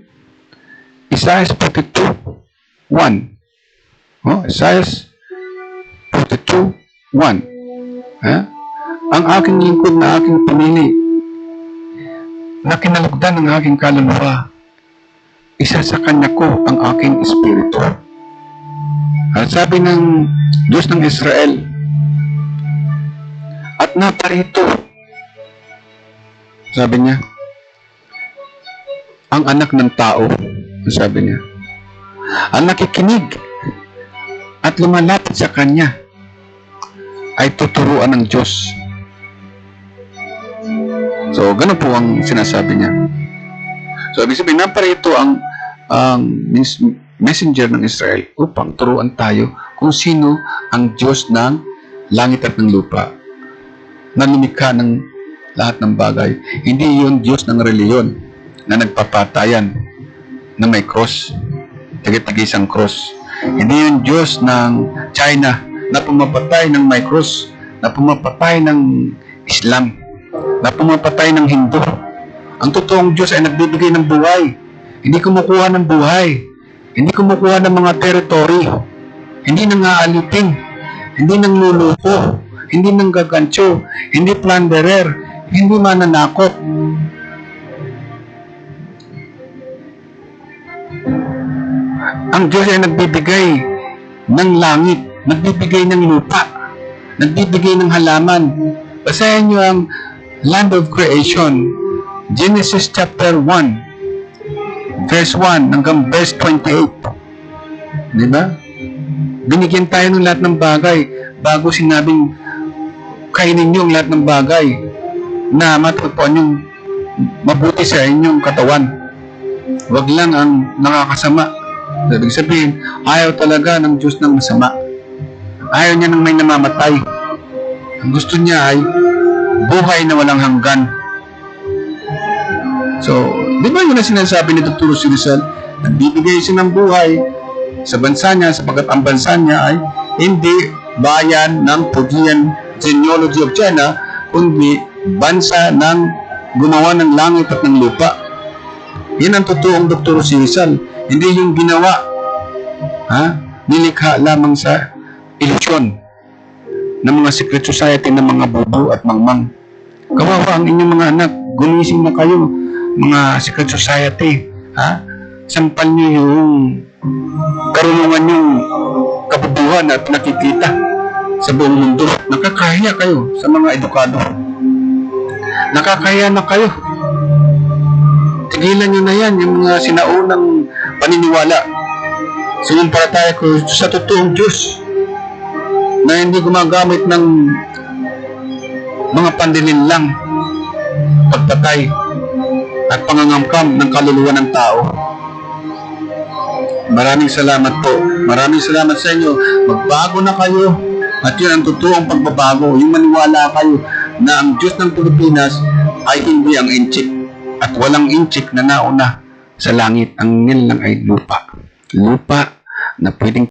Isaiah 42:1. Isaiah 42:1. Ang aking lingkod na aking pinili, na kinalugdan ng aking kaluluwa, isa sa kanya ko ang aking espiritu. At sabi ng Diyos ng Israel, at naparito, sabi niya, ang anak ng tao, sabi niya, ang nakikinig at lumalapit sa kanya ay tuturuan ng Diyos. So, ganun po ang sinasabi niya. So, ibig sabihin, naparito ang messenger ng Israel upang turuan tayo kung sino ang Diyos ng langit at ng lupa na lumikha ng lahat ng bagay. Hindi yun Diyos ng reliyon na nagpapatayan na may cross, tagi-tagi-isang cross. Hindi yun Diyos ng China na pumapatay ng may cross, na pumapatay ng Islam, na pumapatay ng Hindu. Ang totoong Diyos ay nagbibigay ng buhay. Hindi kumukuha ng buhay. Hindi kumukuha ng mga territory. hindi nangaalipin, hindi nangluluko, hindi nanggagansyo, hindi plunderer, hindi mananakot. Ang Diyos ay nagbibigay ng langit, nagbibigay ng lupa, nagbibigay ng halaman. Basahin niyo ang Land of Creation, Genesis chapter 1, verse 1 hanggang verse 28. Di ba? Binigyan tayo ng lahat ng bagay bago sinabing kainin niyo ang lahat ng bagay na matagpuan yung mabuti sa inyong katawan. Wag lang ang nakakasama. Ibig sabihin, ayaw talaga ng Diyos ng masama. Ayaw niya ng may namamatay. Ang gusto niya ay buhay na walang hanggan. So, di ba yun ang sinasabi ni Dr. Rizal? Nagbibigay siya ng buhay sa bansa niya sapagkat ang bansa niya ay hindi bayan ng Fujian Genealogy of China, kundi bansa ng gumawa ng langit at ng lupa. Yan ang totoong Dr. Rizal. Hindi yung ginawa, nilikha lamang sa ilusyon ng mga secret society ng mga bubu at mangmang. Kawawa ang inyong mga anak. Gumising na kayo, mga secret society. Sampal niyo yung karunungan yung kabubuhan at nakikita sa buong mundo. Nakakaya kayo sa mga edukado. Nakakaya na kayo. Tigilan nyo na yan, yung mga sinaunang paniniwala. Sinampalataya ko sa totoong Diyos na hindi gumagamit ng mga pandilinlang, pagtatay, at pangangamkam ng kaluluwa ng tao. Maraming salamat po. Maraming salamat sa inyo. Magbago na kayo at yun ang totoong pagbabago. Yung maniwala kayo na ang Diyos ng Pilipinas ay hindi ang inchik at walang inchik na nauna sa langit. Ang nil lang ay lupa. Lupa na pwedeng